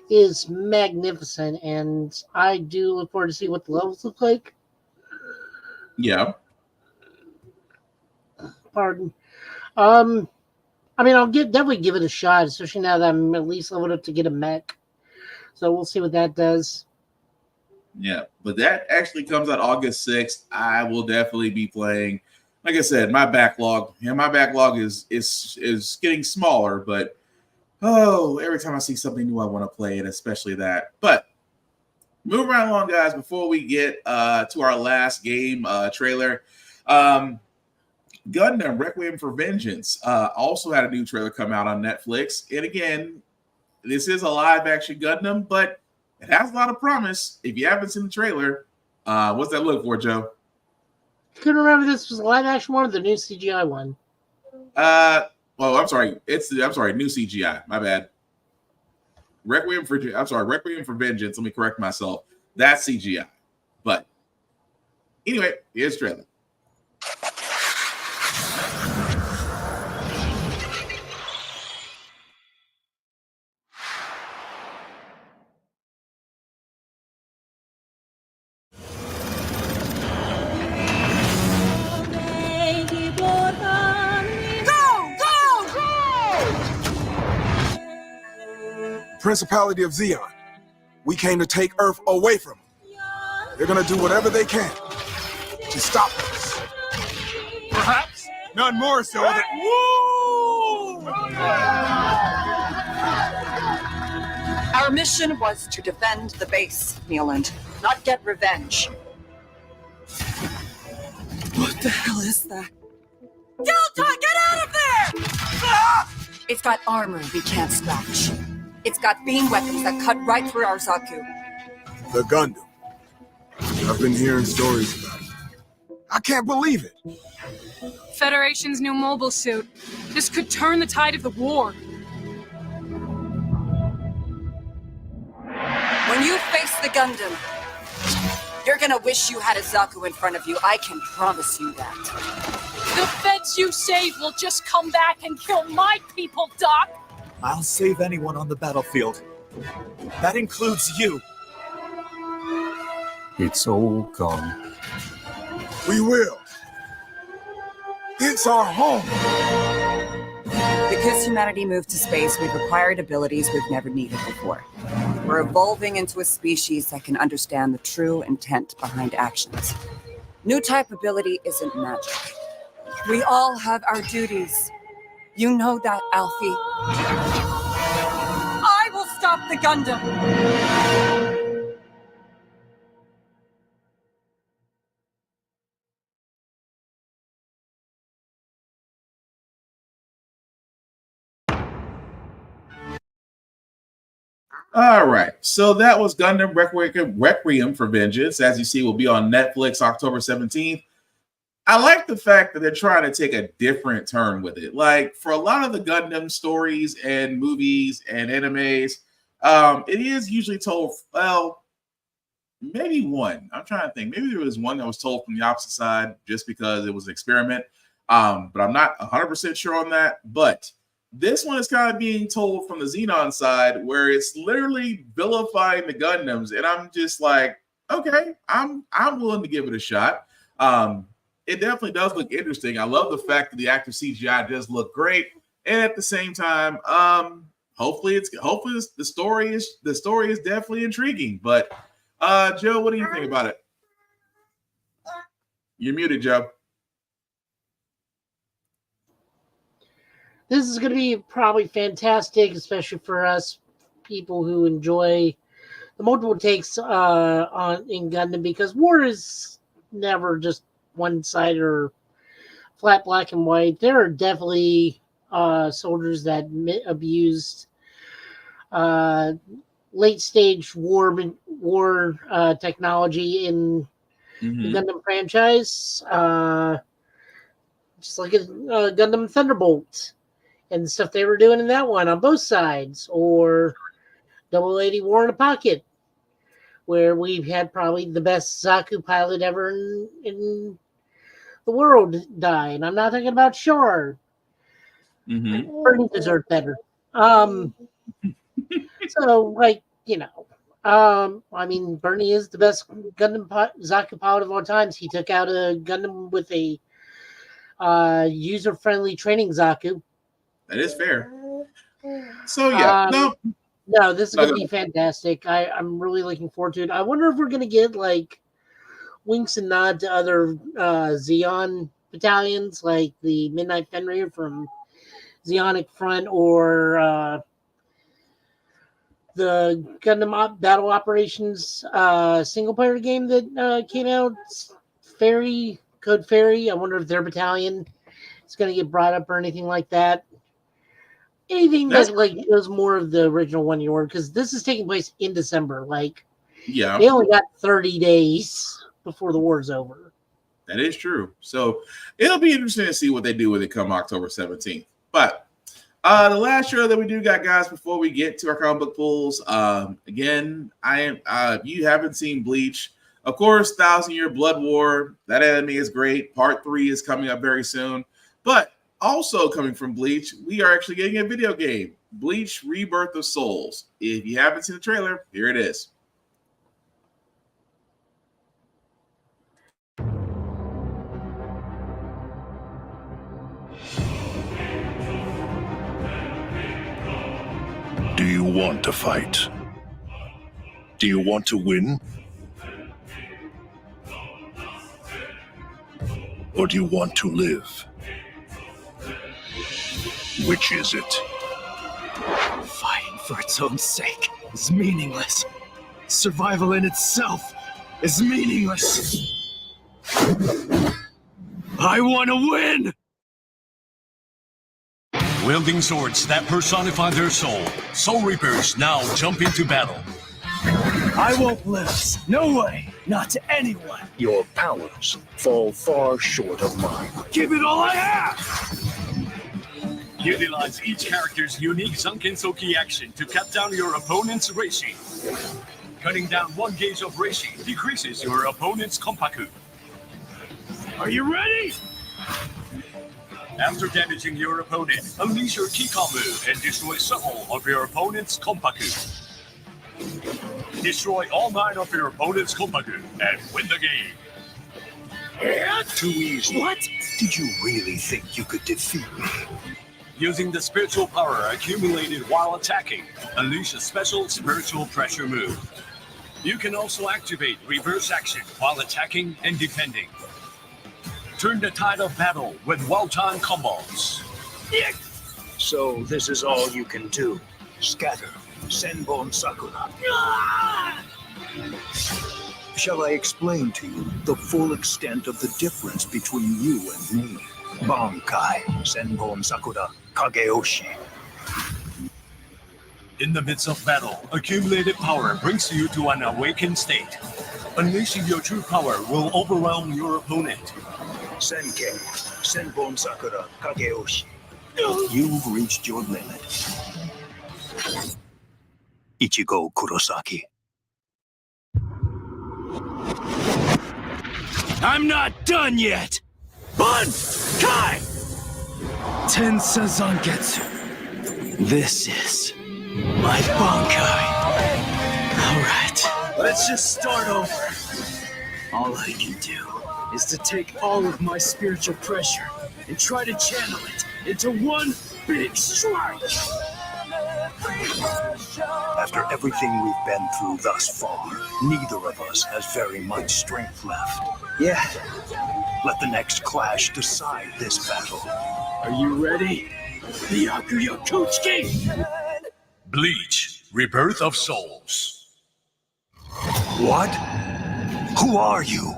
Speaker 7: is magnificent, and I do look forward to see what the levels look like.
Speaker 1: Yeah.
Speaker 7: Pardon. I'll definitely give it a shot, especially now that I'm at least leveled up to get a mech. So we'll see what that does.
Speaker 1: Yeah, but that actually comes out August 6th. I will definitely be playing. Like I said, my backlog is getting smaller, but every time I see something new, I want to play it, especially that. But moving right along, guys, before we get to our last game trailer, Gundam Requiem for Vengeance also had a new trailer come out on Netflix. And again, this is a live action Gundam, but it has a lot of promise. If you haven't seen the trailer, what's that look for, Joe?
Speaker 7: Couldn't remember this was a live action one or the new CGI one.
Speaker 1: I'm sorry. New CGI. My bad. Requiem for Vengeance. Let me correct myself. That's CGI. But anyway, here's the trailer.
Speaker 2: Principality of Zeon. We came to take Earth away from them. They're gonna do whatever they can to stop us.
Speaker 18: Perhaps none more so than...
Speaker 22: Our mission was to defend the base, Neeland, not get revenge. What the hell is that? Delta, get out of there! Ah! It's got armor we can't scratch. It's got beam weapons that cut right through our Zaku.
Speaker 2: The Gundam. I've been hearing stories about it. I can't believe it.
Speaker 4: Federation's new mobile suit. This could turn the tide of the war.
Speaker 22: When you face the Gundam, you're gonna wish you had a Zaku in front of you. I can promise you that.
Speaker 4: The feds you save will just come back and kill my people, Doc.
Speaker 8: I'll save anyone on the battlefield. That includes you.
Speaker 17: It's all gone.
Speaker 2: We will. It's our home.
Speaker 22: Because humanity moved to space, we've acquired abilities we've never needed before. We're evolving into a species that can understand the true intent behind actions. New type ability isn't magic. We all have our duties. You know that, Alfie. I will stop the Gundam!
Speaker 1: All right, so that was Gundam Requiem for Vengeance. As you see, will be on Netflix October 17th. I like the fact that they're trying to take a different turn with it. Like, for a lot of the Gundam stories and movies and animes, it is usually told, well, maybe one. I'm trying to think. Maybe there was one that was told from the opposite side just because it was an experiment. But I'm not 100% sure on that. But this one is kind of being told from the Xenon side, where it's literally vilifying the Gundams, and I'm just like, okay, I'm willing to give it a shot. It definitely does look interesting. I love the fact that the active CGI does look great, and at the same time, hopefully the story is definitely intriguing. But Joe, what do you think about it? You're muted, Joe.
Speaker 7: This is going to be probably fantastic, especially for us people who enjoy the multiple takes in Gundam, because war is never just one side or flat black and white. There are definitely soldiers that abused late stage war technology in the Gundam franchise, just like Gundam Thunderbolt and stuff they were doing in that one on both sides, or Double 80 War in a Pocket, where we've had probably the best Zaku pilot ever in the world die. And I'm not talking about Shore. Bernie deserved better. So, like, you know, I mean, Bernie is the best Gundam Zaku pilot of all times. He took out a Gundam with a user-friendly training Zaku.
Speaker 1: That is fair. So yeah,
Speaker 7: no, this is going to be fantastic. I'm really looking forward to it. I wonder if we're going to get like winks and nod to other Zeon battalions, like the Midnight Fenrir from Zeonic Front, or the Gundam Battle Operations single player game that came out, Code Fairy. I wonder if their battalion is going to get brought up or anything like that. Anything that like was more of the original 1 year war, because this is taking place in December. Like,
Speaker 1: yeah,
Speaker 7: they only got 30 days before the war's over.
Speaker 1: That is true. So it'll be interesting to see what they do with it come October 17th. But the last show that we do got, guys, before we get to our comic book pulls, again, if you haven't seen Bleach, of course, 1,000 Year Blood War, that anime is great. Part 3 is coming up very soon. But also coming from Bleach, we are actually getting a video game, Bleach Rebirth of Souls. If you haven't seen the trailer, here it is.
Speaker 18: Do you want to fight? Do you want to win? Or do you want to live? Which is it?
Speaker 8: Fighting for its own sake is meaningless. Survival in itself is meaningless. I want to win!
Speaker 23: Wielding swords that personify their soul, Soul Reapers now jump into battle.
Speaker 8: I won't lose. No way. not to anyone.
Speaker 9: Your powers fall far short of mine.
Speaker 8: Give it all I have!
Speaker 23: Utilize each character's unique Sunken Soki action to cut down your opponent's Reishi. Cutting down 1 gauge of Reishi decreases your opponent's Kompaku.
Speaker 8: Are you ready?
Speaker 23: After damaging your opponent, unleash your Kikamu and destroy several of your opponent's Kompaku. Destroy all 9 of your opponent's Kompaku and win the game.
Speaker 9: Too easy.
Speaker 8: What?
Speaker 9: Did you really think you could defeat me?
Speaker 23: Using the spiritual power accumulated while attacking, unleash a special spiritual pressure move. You can also activate reverse action while attacking and defending. Turn the tide of battle with well-timed combos.
Speaker 9: So this is all you can do. Scatter Senbon Sakura. Shall I explain to you the full extent of the difference between you and me? Bankai Senbon Sakura Kageyoshi.
Speaker 23: In the midst of battle, accumulated power brings you to an awakened state. Unleashing your true power will overwhelm your opponent.
Speaker 9: Senken Senbon Sakura Kageyoshi. You've reached your limit. Ichigo Kurosaki.
Speaker 8: I'm not done yet! Bankai! Tensa Zangetsu. This is my Bankai. Alright, let's just start over. All I can do is to take all of my spiritual pressure and try to channel it into one big strike.
Speaker 9: After everything we've been through thus far, neither of us has very much strength left.
Speaker 8: Yeah.
Speaker 9: Let the next clash decide this battle.
Speaker 8: Are you ready? Byakuya Kuchiki!
Speaker 23: Bleach, Rebirth of Souls.
Speaker 9: What? Who are you?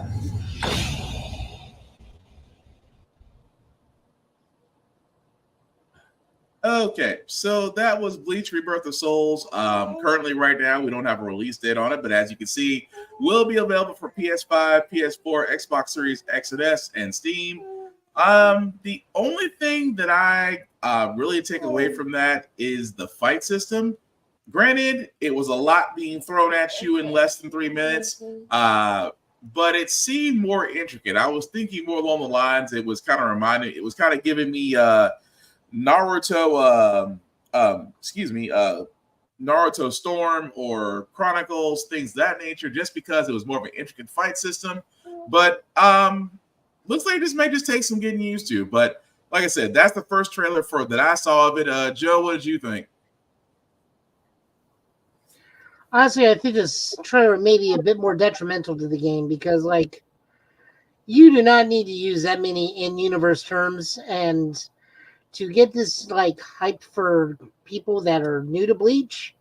Speaker 1: Okay, so that was Bleach Rebirth of Souls. Currently, right now, we don't have a release date on it, but as you can see, will be available for PS5, PS4, Xbox Series X and S, and Steam. The only thing that I really take away from that is the fight system. Granted, it was a lot being thrown at you in less than 3 minutes, but it seemed more intricate. I was thinking more along the lines, it was kind of giving me Naruto, Naruto Storm or Chronicles, things of that nature, just because it was more of an intricate fight system. But looks like this may just take some getting used to. But like I said, that's the first trailer that I saw of it. Joe, what did you think?
Speaker 7: Honestly, I think this trailer may be a bit more detrimental to the game because, like, you do not need to use that many in-universe terms, and to get this like hyped for people that are new to Bleach,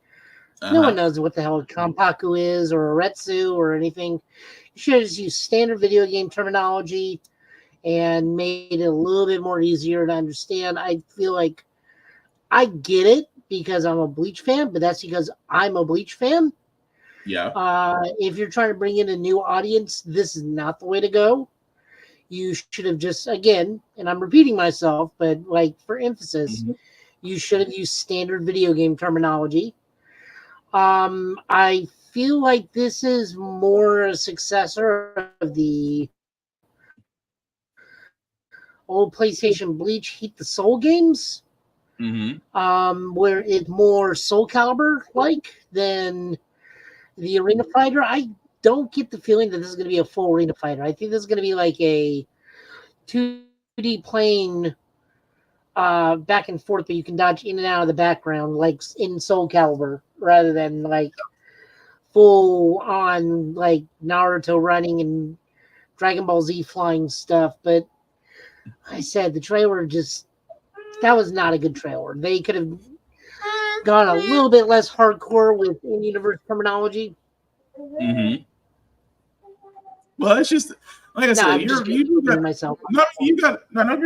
Speaker 7: no one knows what the hell a Kompaku is or a Retsu or anything. You should just use standard video game terminology and made it a little bit more easier to understand. I feel like I get it because I'm a Bleach fan, but that's because I'm a Bleach fan.
Speaker 1: Yeah.
Speaker 7: If you're trying to bring in a new audience, this is not the way to go. You should have just, again, and I'm repeating myself, but like for emphasis, you should have used standard video game terminology. I feel like this is more a successor of the old PlayStation Bleach Heat the Soul games, where it's more Soul Calibur like than the Arena Fighter. I don't get the feeling that this is going to be a full Arena Fighter. I think this is going to be like a 2D plane back and forth, but you can dodge in and out of the background like in Soul Calibur, rather than like full on like Naruto running and Dragon Ball Z flying stuff. But I said the trailer that was not a good trailer. They could have gone a little bit less hardcore with in-universe terminology.
Speaker 1: Well, it's just like I said, don't get me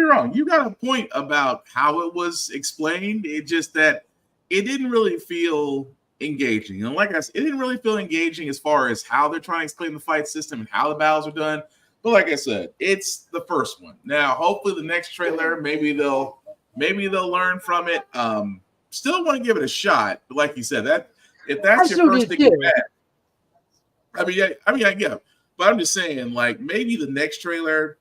Speaker 1: wrong. You got a point about how it was explained. It just that it didn't really feel engaging. And like I said, it didn't really feel engaging as far as how they're trying to explain the fight system and how the battles are done. But like I said, it's the first one. Now, hopefully the next trailer, maybe they'll learn from it. Still want to give it a shot, but like you said, that if that's your first thing bad, I get it. But I'm just saying, like, maybe the next trailer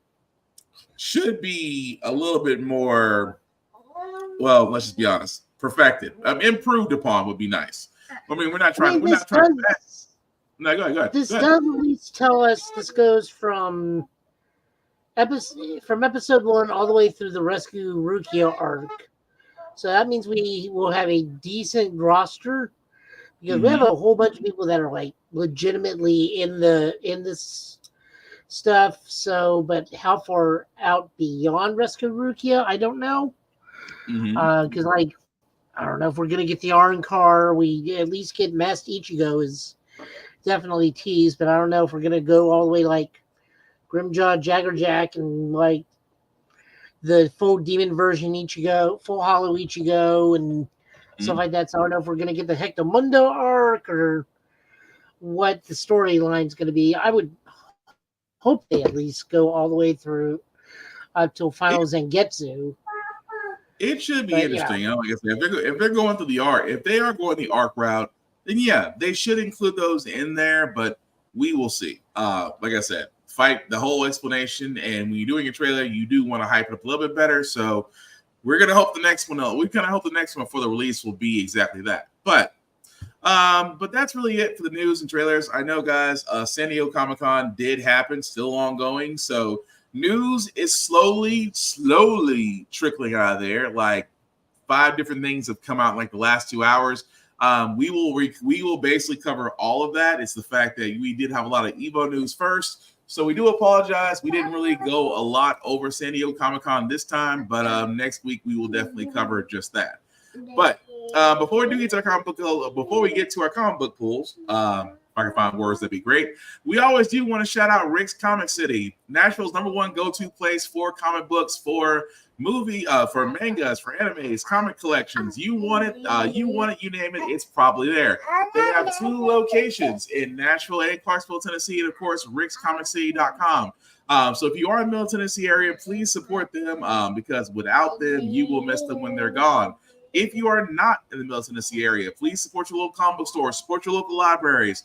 Speaker 1: should be a little bit more, well, let's just be honest, perfected. Improved upon would be nice. I mean, we're not trying to no, go ahead.
Speaker 7: This does at least tell us this goes from episode 1 all the way through the Rescue Rukia arc. So that means we will have a decent roster because we have a whole bunch of people that are like legitimately in this stuff. So, but how far out beyond Rescue Rukia, I don't know. Because like, I don't know if we're gonna get the Arrancar. We at least get Masked Ichigo is definitely teased, but I don't know if we're gonna go all the way like Grimjaw, Jaggerjack, and like the full demon version Ichigo, full hollow Ichigo, and stuff like that. So I don't know if we're gonna get the Hectomundo arc or what the storyline's gonna be. I would hope they at least go all the way through till Final Zangetsu.
Speaker 1: It should be interesting. Like I said, if they're going through the arc, if they are going the arc route, then yeah, they should include those in there. But we will see. Like I said, fight the whole explanation, and when you're doing a trailer, you do want to hype it up a little bit better. So we're gonna hope the next one. We kind of hope the next one for the release will be exactly that. But that's really it for the news and trailers. I know, guys. San Diego Comic-Con did happen, still ongoing. So news is slowly trickling out of there. Like 5 different things have come out in like the last 2 hours. We will basically cover all of that. It's the fact that we did have a lot of Evo news first. So we do apologize. We didn't really go a lot over San Diego Comic-Con this time, but next week we will definitely cover just that. But before we get to our comic book pools, if I can find words, that'd be great. We always do want to shout out Rick's Comic City, Nashville's #1 go-to place for comic books, for for mangas, for animes, comic collections. You want it, you name it, it's probably there. They have 2 locations in Nashville and Clarksville, Tennessee, and of course, rickscomiccity.com. So if you are in the Middle Tennessee area, please support them because without them, you will miss them when they're gone. If you are not in the Middle Tennessee area, please support your local comic book stores, support your local libraries.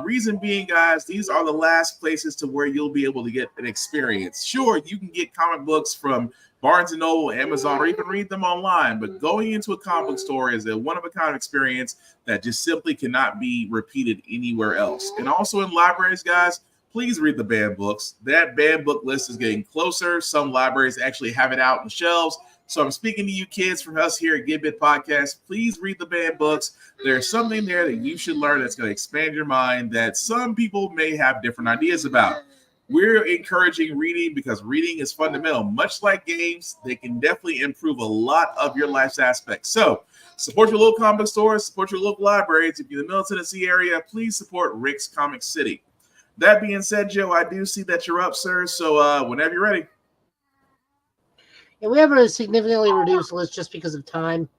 Speaker 1: Reason being, guys, these are the last places to where you'll be able to get an experience. Sure, you can get comic books from Barnes & Noble, Amazon, or even read them online, but going into a comic book store is a one-of-a-kind experience that just simply cannot be repeated anywhere else. And also in libraries, guys, please read the banned books. That banned book list is getting closer. Some libraries actually have it out on the shelves. So I'm speaking to you kids from us here at Get Bit Podcast. Please read the banned books. There's something there that you should learn that's going to expand your mind that some people may have different ideas about. We're encouraging reading because reading is fundamental. Much like games, they can definitely improve a lot of your life's aspects. So support your local comic stores, support your local libraries. If you're in the Middle Tennessee area, please support Rick's Comic City. That being said, Joe, I do see that you're up, sir. So whenever you're ready.
Speaker 7: Yeah, we have a significantly reduced list just because of time.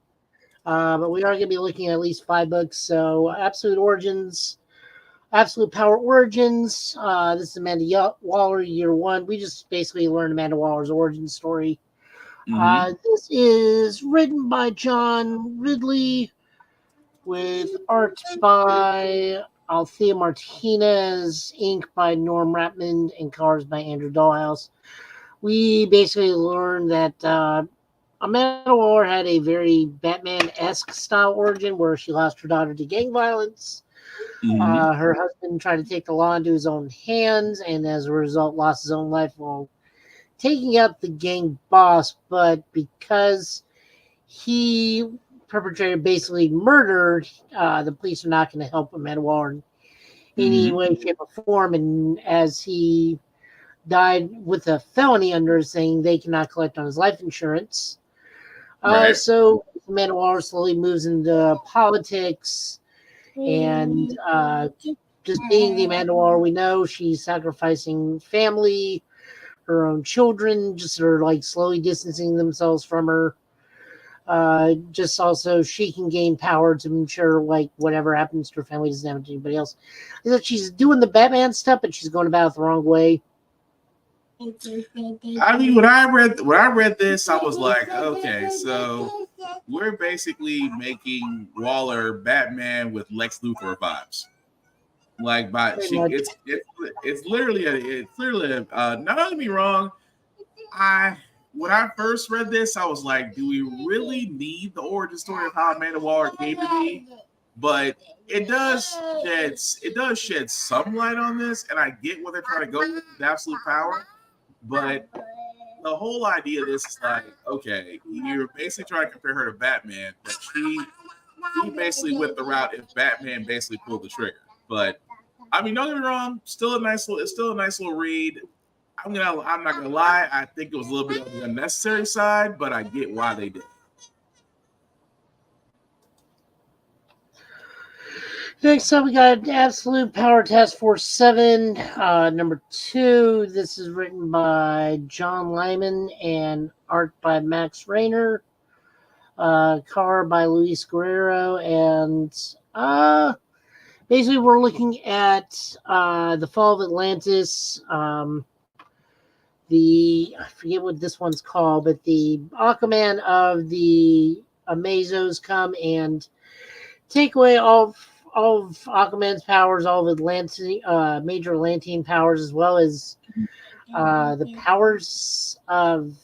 Speaker 7: But we are going to be looking at least 5 books. So Absolute Origins, Absolute Power Origins. This is Amanda Waller, year 1. We just basically learned Amanda Waller's origin story. This is written by John Ridley with art by Althea Martinez, ink by Norm Rapman, and colors by Andrew Dollhouse. We basically learned that Amanda Waller had a very Batman-esque style origin where she lost her daughter to gang violence. Her husband tried to take the law into his own hands and as a result lost his own life while taking out the gang boss. But because he perpetrated basically murder, the police are not going to help Amanda Waller in any way, shape, or form. And as he died with a felony under saying they cannot collect on his life insurance. So Amanda Waller slowly moves into politics and just being the Amanda Waller we know, she's sacrificing family, her own children, just are like slowly distancing themselves from her. Just also she can gain power to ensure like whatever happens to her family doesn't happen to anybody else. Is that she's doing the Batman stuff, but she's going about it the wrong way.
Speaker 1: I mean, when I read this, I was like, okay, so we're basically making Waller Batman with Lex Luthor vibes. Like, it's literally not get me wrong. When I first read this, I was like, do we really need the origin story of how Amanda Waller came to be? But it does shed some light on this, and I get what they're trying to go with absolute power. But the whole idea of this is like, okay, you're basically trying to compare her to Batman, but she basically went the route if Batman basically pulled the trigger. But I mean, don't get me wrong, it's still a nice little read. I'm not gonna lie, I think it was a little bit on the unnecessary side, but I get why they did.
Speaker 7: Next up, we got Absolute Power Task Force 7, number 2. This is written by John Lyman and art by Max Rainer. Color by Luis Guerrero. And basically, we're looking at the fall of Atlantis. I forget what this one's called, but the Aquaman of the Amazos come and take away all of Aquaman's powers, all of major Atlantean powers, as well as the powers of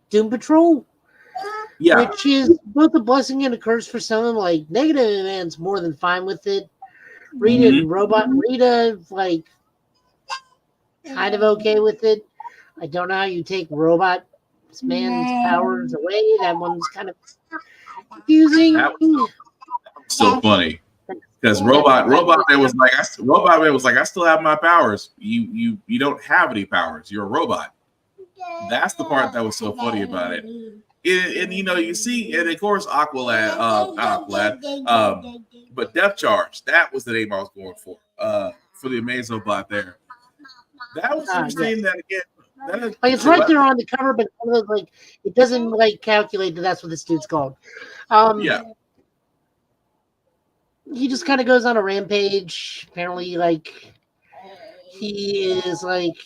Speaker 7: Doom Patrol.
Speaker 1: Yeah.
Speaker 7: Which is both a blessing and a curse for some. Like, Negative Man's more than fine with it. Rita and Rita, like, kind of okay with it. I don't know how you take Robot Man's powers away. That one's kind of confusing.
Speaker 1: That was so funny because Robot Man was like, I still have my powers. You don't have any powers. You're a robot. That's the part that was so funny about it. And you see, and of course, not Aqualad, but Depth Charge. That was the name I was going for the Amazobot there. That was interesting.
Speaker 7: Yes.
Speaker 1: That again.
Speaker 7: Like, it's right there on the cover, but like it doesn't like calculate that that's what this dude's called.
Speaker 1: Yeah.
Speaker 7: He just kind of goes on a rampage. Apparently, like, he is like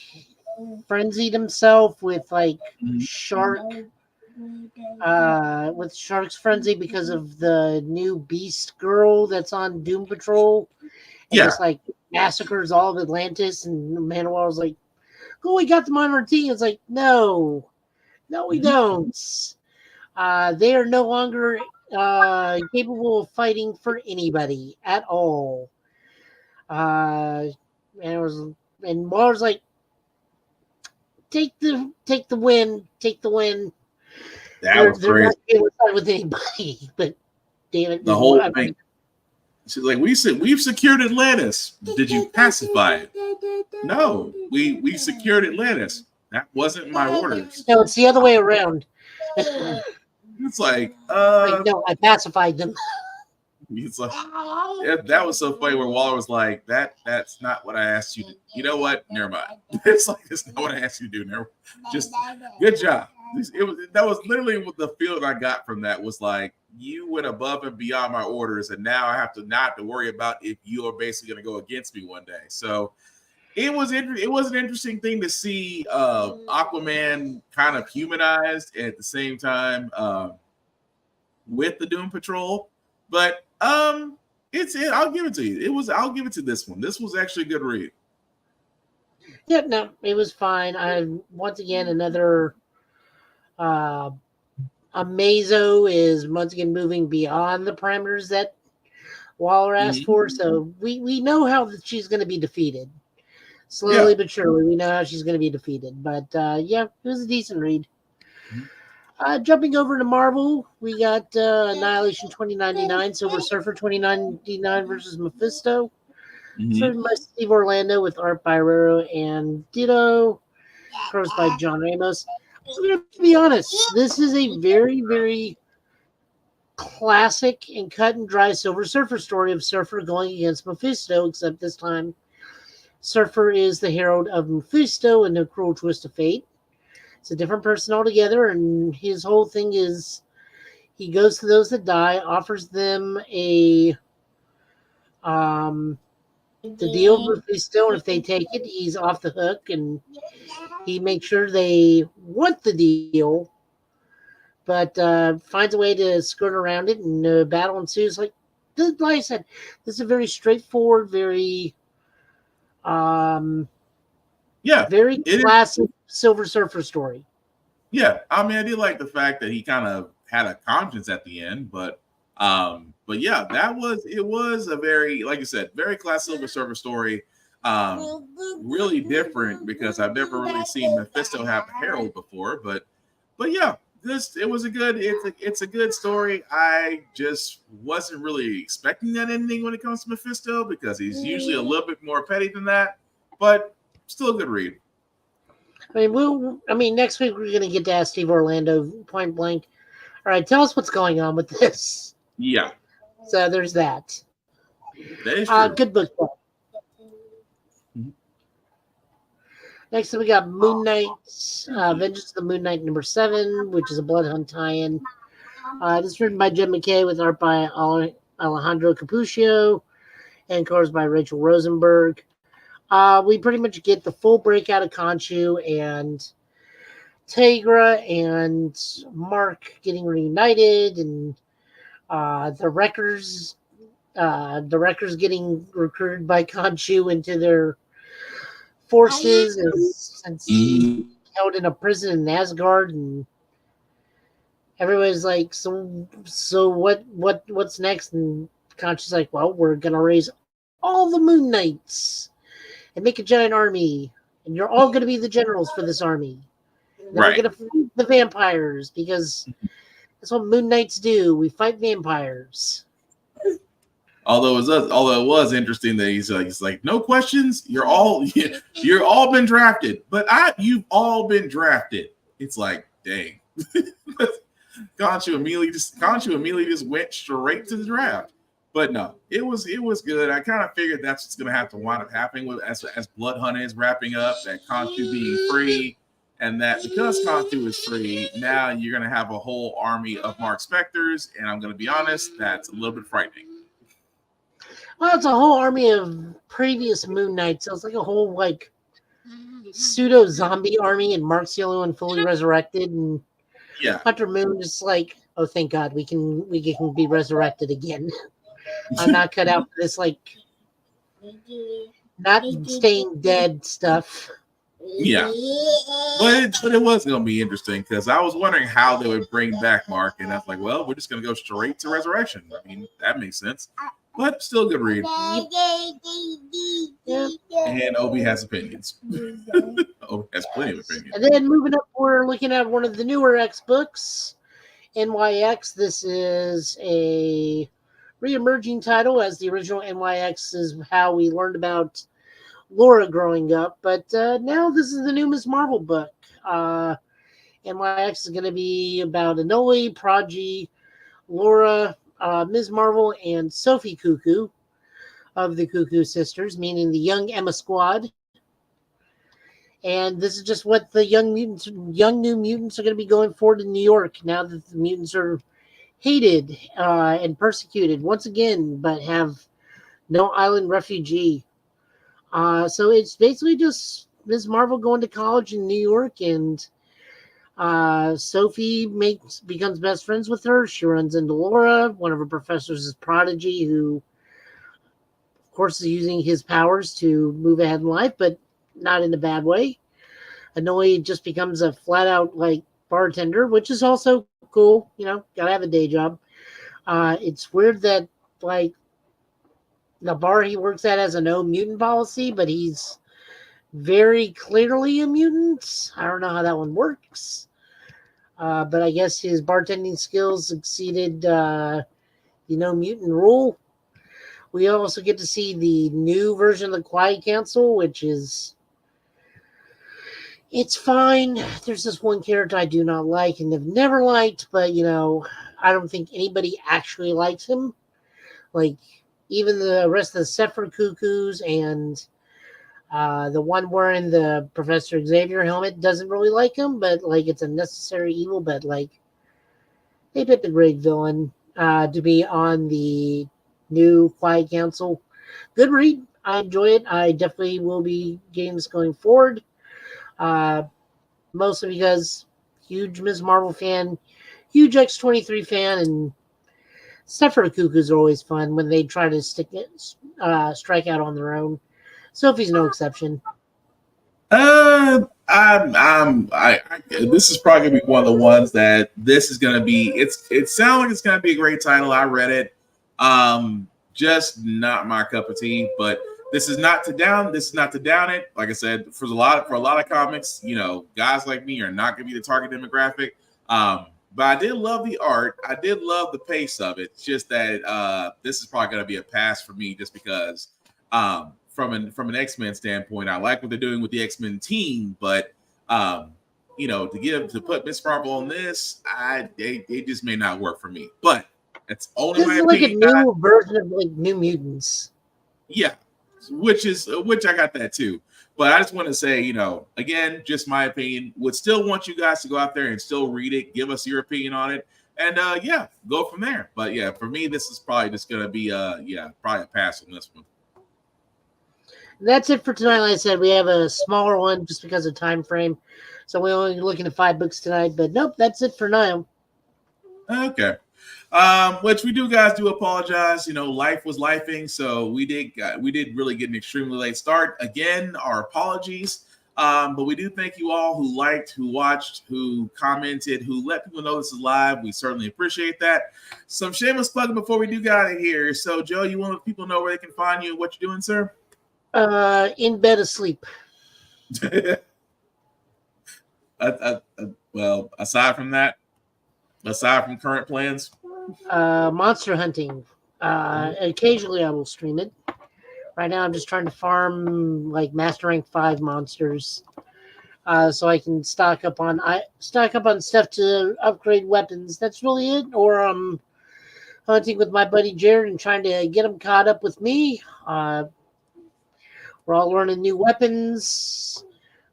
Speaker 7: frenzied himself with like Shark, with Shark's frenzy because of the new Beast Girl that's on Doom Patrol. And just like massacres all of Atlantis, and Manowar was like, "Oh, we got them on our team." It's like, no, we don't. They are no longer capable of fighting for anybody at all. And Mars like, take the win.
Speaker 1: That was crazy.
Speaker 7: Not able to fight with anybody, but damn it,
Speaker 1: the whole thing. She's like, we've secured Atlantis. Did you pacify it? No, we secured Atlantis. That wasn't my orders.
Speaker 7: No, it's the other way around.
Speaker 1: It's like,
Speaker 7: no, I pacified them.
Speaker 1: It's like, that was so funny where Waller was like, that's not what I asked you to. You know what? Never mind. It's like, it's not what I asked you to do. Never. Just good job. That was literally what the feeling I got from that was like, you went above and beyond my orders, and now I have to not to worry about if you are basically going to go against me one day. So it was an interesting thing to see Aquaman kind of humanized and at the same time with the Doom Patrol. But I'll give it to you. I'll give it to this one. This was actually a good read.
Speaker 7: Yeah, no, it was fine. Once again, another Amazo is once again moving beyond the parameters that Waller asked for. So we know how she's going to be defeated. Slowly but surely, we know how she's going to be defeated. But yeah, it was a decent read. Jumping over to Marvel, we got Annihilation 2099, Silver Surfer 2099 versus Mephisto. Written by Steve Orlando with art by Rero and Ditto. Colors by John Ramos. I'm going to be honest, this is a very, very classic and cut and dry Silver Surfer story of Surfer going against Mephisto, except this time Surfer is the herald of Mephisto and the cruel twist of fate. It's a different person altogether, and his whole thing is he goes to those that die, offers them the deal of Mephisto, and if they take it, he's off the hook, and he makes sure they want the deal, but finds a way to skirt around it, and battle ensues. Like I said, this is a very straightforward, very very classic Silver Surfer story.
Speaker 1: Yeah, I mean, I did like the fact that he kind of had a conscience at the end, but yeah, it was a very, like you said, very classic Silver Surfer story. Really different because I've never really seen Mephisto have a herald before, but yeah, it's a good story. I just wasn't really expecting that ending when it comes to Mephisto because he's usually a little bit more petty than that, but still a good read.
Speaker 7: I mean, next week we're going to get to ask Steve Orlando point blank. All right, tell us what's going on with this.
Speaker 1: Yeah.
Speaker 7: So there's that.
Speaker 1: That is true.
Speaker 7: Good book. Next up, we got Moon Knight, Vengeance of the Moon Knight #7, which is a Blood Hunt tie-in. This is written by Jed MacKay with art by Alejandro Cappuccio and colors by Rachel Rosenberg. We pretty much get the full breakout of Khonshu and Tegra and Mark getting reunited, and the Wreckers getting recruited by Khonshu into their forces, and held in a prison in Asgard, and everybody's like, so what's next? And Khonshu's like, well, we're gonna raise all the Moon Knights and make a giant army, and you're all gonna be the generals for this army. And then we're gonna fight the vampires because that's what Moon Knights do. We fight vampires.
Speaker 1: Although it was interesting that he's like, no questions. You're all been drafted, but you've all been drafted. It's like, dang. Khonshu immediately just went straight to the draft. But no, it was good. I kind of figured that's what's going to have to wind up happening with as Blood Hunt is wrapping up, that Khonshu being free, and that because Khonshu is free, now you're going to have a whole army of Mark Spectors, and I'm going to be honest, that's a little bit frightening.
Speaker 7: Well, it's a whole army of previous Moon Knights. So it's like a whole pseudo zombie army, and Mark's the only one fully resurrected, and Hunter Moon is like, oh, thank God, we can be resurrected again. I'm not cut out for this not staying dead stuff.
Speaker 1: Yeah, but it was going to be interesting because I was wondering how they would bring back Mark, and I was like, well, we're just going to go straight to Resurrection. I mean, that makes sense, but still a good read. And Obi has opinions. Obi has plenty of opinions.
Speaker 7: And then moving up, we're looking at one of the newer X books, NYX. This is a re-emerging title, as the original NYX is how we learned about Laura growing up, but now this is the new Ms. Marvel book. NYX is going to be about Anole, Prodigy, Laura, Ms. Marvel, and Sophie Cuckoo of the Cuckoo Sisters, meaning the Young Emma Squad. And this is just what the young new mutants are going to be going forward in New York now that the mutants are hated and persecuted once again, but have no island refugee. So it's basically just Ms. Marvel going to college in New York, and Sophie becomes best friends with her. She runs into Laura. One of her professors is Prodigy, who, of course, is using his powers to move ahead in life, but not in a bad way. Anole just becomes a flat-out, bartender, which is also cool. Gotta have a day job. It's weird that, the bar he works at has a no mutant policy, but he's very clearly a mutant. I don't know how that one works. But I guess his bartending skills exceeded the no mutant rule. We also get to see the new version of the Quiet Council, which is... It's fine. There's this one character I do not like and have never liked, but, I don't think anybody actually likes him. Even the rest of the Sephir Cuckoos and The one wearing the Professor Xavier helmet doesn't really like him, but like it's a necessary evil. But like they picked a great villain to be on the new Quiet Council. Good read. I enjoy it. I definitely will be getting this going forward. Mostly because huge Ms. Marvel fan, huge X-23 fan, and Stepford Cuckoos are always fun when they try to strike out on their own. Sophie's no exception.
Speaker 1: This is probably gonna be one of the ones that this is gonna be. It sounds like it's gonna be a great title. I read it. Just not my cup of tea. But this is not to down it. Like I said, for a lot of comics, guys like me are not gonna be the target demographic. But I did love the art. I did love the pace of it. It's just that this is probably gonna be a pass for me, just because. From an X-Men standpoint, I like what they're doing with the X-Men team, but to put Miss Marvel on this, it just may not work for me. But it's only
Speaker 7: This
Speaker 1: my
Speaker 7: is like
Speaker 1: opinion.
Speaker 7: a new version of like New Mutants.
Speaker 1: Yeah, which I got that too. But I just want to say, again, just my opinion. Would still want you guys to go out there and still read it, give us your opinion on it, and go from there. But yeah, for me, this is probably just gonna be probably a pass on this one.
Speaker 7: That's it for tonight. Like I said, we have a smaller one just because of time frame. So we're only looking at 5 books tonight. But nope, that's it for now.
Speaker 1: Okay. Which we do apologize. Life was lifing, so we did really get an extremely late start. Again, our apologies. But we do thank you all who liked, who watched, who commented, who let people know this is live. We certainly appreciate that. Some shameless plugging before we do get out of here. So, Joe, you want people to know where they can find you and what you're doing, sir?
Speaker 7: In bed asleep.
Speaker 1: Well, aside from current plans,
Speaker 7: monster hunting. Occasionally I will stream it. Right now I'm just trying to farm like Master Rank 5 monsters, so I can stock up on stuff to upgrade weapons. That's really it. Or I'm hunting with my buddy Jared and trying to get him caught up with me. We're all learning new weapons.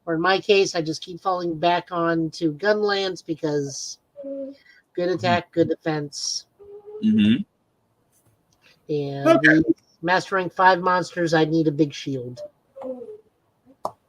Speaker 7: Or in my case, I just keep falling back on to Gunlance because good attack, good defense.
Speaker 1: Mm-hmm.
Speaker 7: And
Speaker 1: Okay.
Speaker 7: the Master Rank 5 monsters, I need a big shield.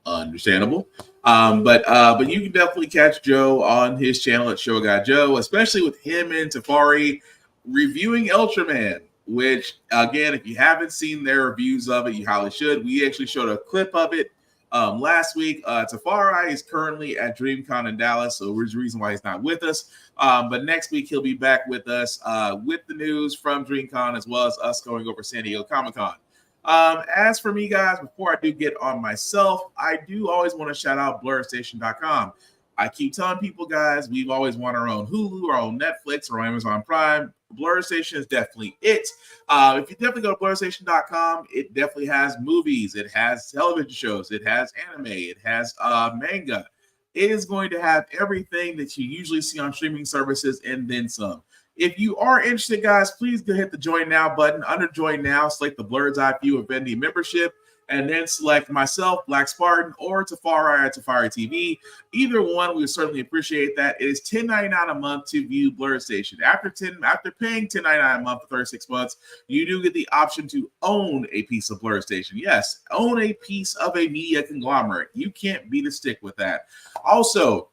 Speaker 1: Understandable. But you can definitely catch Joe on his channel at Show Guy Joe, especially with him and Tafari reviewing Ultraman. Which, again, if you haven't seen their reviews of it, you highly should. We actually showed a clip of it last week. Tafari is currently at DreamCon in Dallas, so there's a reason why he's not with us. But next week, he'll be back with us with the news from DreamCon, as well as us going over San Diego Comic-Con. As for me, guys, before I do get on myself, I do always want to shout out BlurStation.com. I keep telling people, guys, we've always wanted our own Hulu, our own Netflix, or Amazon Prime. Blur Station is definitely it. If you definitely go to BlurStation.com, it definitely has movies, it has television shows, it has anime, it has manga. It is going to have everything that you usually see on streaming services and then some. If you are interested, guys, please go hit the Join Now button. Under Join Now, select the Blur's Eye View of Vending membership, and then select myself, Black Spartan, or Tafari at Tafari TV. Either one, we would certainly appreciate that. It is $10.99 a month to view Blur Station. After paying $10.99 a month for 36 months, you do get the option to own a piece of Blur Station. Yes, own a piece of a media conglomerate. You can't beat a stick with that. Also,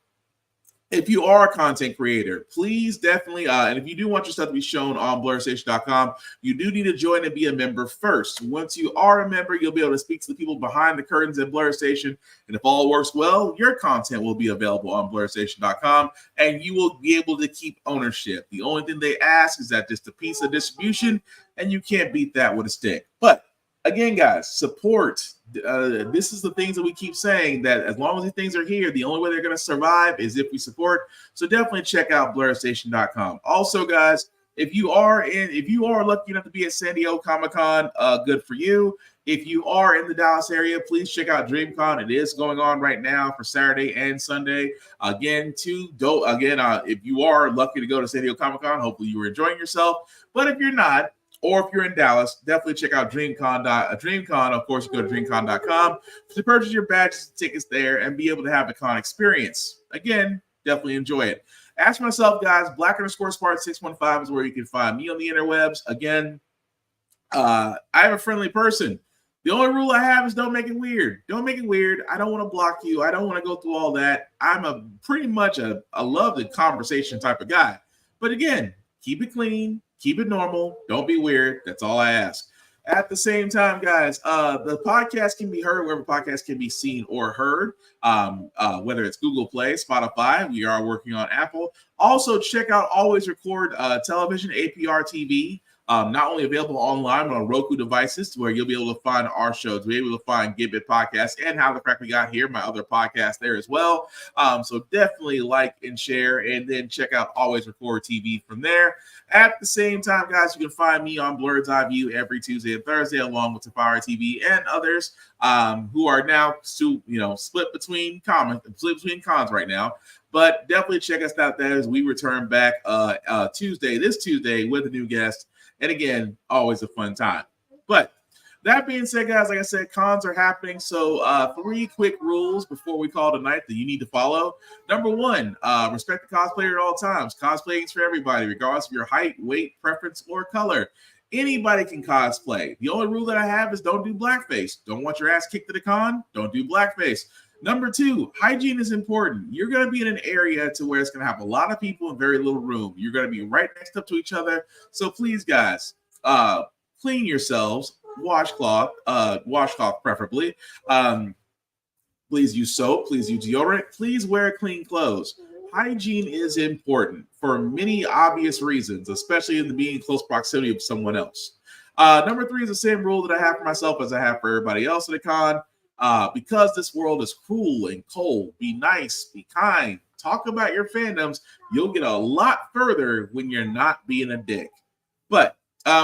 Speaker 1: if you are a content creator, please definitely, and if you do want your stuff to be shown on BlurStation.com, you do need to join and be a member first. Once you are a member, you'll be able to speak to the people behind the curtains at Blur Station. And if all works well, your content will be available on BlurStation.com, and you will be able to keep ownership. The only thing they ask is that just a piece of distribution, and you can't beat that with a stick. But again, guys, support. This is the things that we keep saying, that as long as these things are here, the only way they're going to survive is if we support. So definitely check out BlurStation.com. Also, guys, if you are lucky enough to be at San Diego Comic-Con, good for you. If you are in the Dallas area, please check out DreamCon. It is going on right now for Saturday and Sunday. Again, if you are lucky to go to San Diego Comic-Con, hopefully you are enjoying yourself. But if you're not, Or if you're in Dallas, definitely check out DreamCon. DreamCon, of course, you go to dreamcon.com to purchase your badges and tickets there and be able to have the con experience. Again, definitely enjoy it. As for myself, guys, Black_Spart615 is where you can find me on the interwebs. Again, I am a friendly person. The only rule I have is don't make it weird. Don't make it weird. I don't want to block you. I don't want to go through all that. I'm pretty much a love the conversation type of guy. But again, keep it clean. Keep it normal. Don't be weird. That's all I ask. At the same time, guys, the podcast can be heard wherever podcasts can be seen or heard, whether it's Google Play, Spotify. We are working on Apple. Also, check out Always Record Television, APR TV. Not only available online, but on Roku devices, where you'll be able to find our shows. We'll be able to find Get Bit Podcast and How the Crack We Got Here, my other podcast there as well. So definitely like and share, and then check out Always Record TV from there. At the same time, guys, you can find me on Blurred's Eye View every Tuesday and Thursday, along with Safari TV and others who are now split between cons right now. But definitely check us out there as we return back this Tuesday with a new guest. And again, always a fun time. But that being said, guys, like I said, cons are happening. So 3 quick rules before we call tonight that you need to follow. Number 1, respect the cosplayer at all times. Cosplaying is for everybody, regardless of your height, weight, preference, or color. Anybody can cosplay. The only rule that I have is don't do blackface. Don't want your ass kicked at a con? Don't do blackface. Number 2, hygiene is important. You're going to be in an area to where it's going to have a lot of people in very little room. You're going to be right next up to each other. So please, guys, clean yourselves. Washcloth preferably. Please use soap. Please use deodorant. Please wear clean clothes. Hygiene is important for many obvious reasons, especially in being in close proximity of someone else. Number 3 is the same rule that I have for myself as I have for everybody else at the con. Because this world is cruel and cold, be nice, be kind, talk about your fandoms. You'll get a lot further when you're not being a dick. But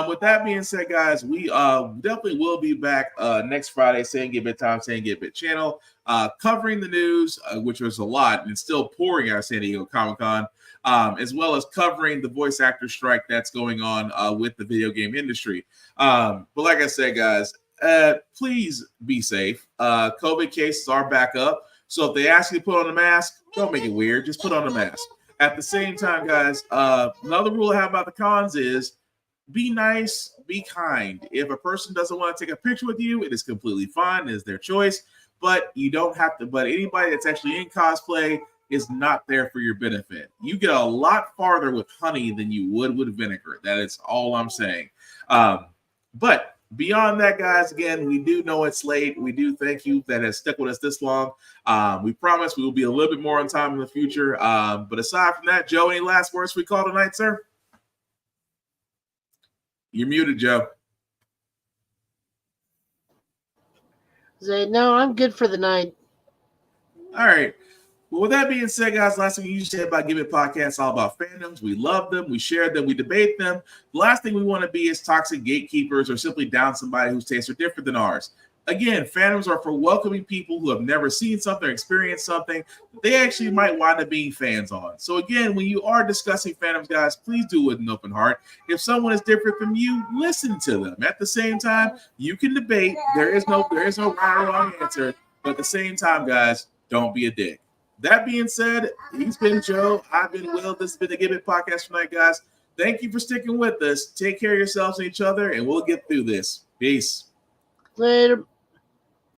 Speaker 1: with that being said, guys, we definitely will be back next Friday, Saying Get Bit Time, Saying Get Bit channel, covering the news, which was a lot, and still pouring out of San Diego Comic-Con, as well as covering the voice actor strike that's going on with the video game industry. But like I said, guys, please be safe. COVID cases are back up. So if they ask you to put on a mask, don't make it weird. Just put on a mask. At the same time, guys, another rule I have about the cons is be nice, be kind. If a person doesn't want to take a picture with you, it is completely fine. It is their choice. But you don't have to. But anybody that's actually in cosplay is not there for your benefit. You get a lot farther with honey than you would with vinegar. That is all I'm saying. But beyond that, guys, again, we do know it's late. We do thank you that has stuck with us this long. We promise we will be a little bit more on time in the future. But aside from that, Joe, any last words we call tonight, sir? You're muted, Joe.
Speaker 7: Say, no, I'm good for the night.
Speaker 1: All right. Well, with that being said, guys, last thing you said about Give It Podcast, all about fandoms. We love them, we share them, we debate them. The last thing we want to be is toxic gatekeepers or simply down somebody whose tastes are different than ours. Again, fandoms are for welcoming people who have never seen something or experienced something that they actually might wind up being fans on. So again, when you are discussing fandoms, guys, please do it with an open heart. If someone is different from you, listen to them. At the same time, you can debate. There is no right or wrong answer. But at the same time, guys, don't be a dick. That being said, he's been Joe. I've been Will. This has been the Give It Podcast tonight, guys. Thank you for sticking with us. Take care of yourselves and each other, and we'll get through this. Peace.
Speaker 7: Later.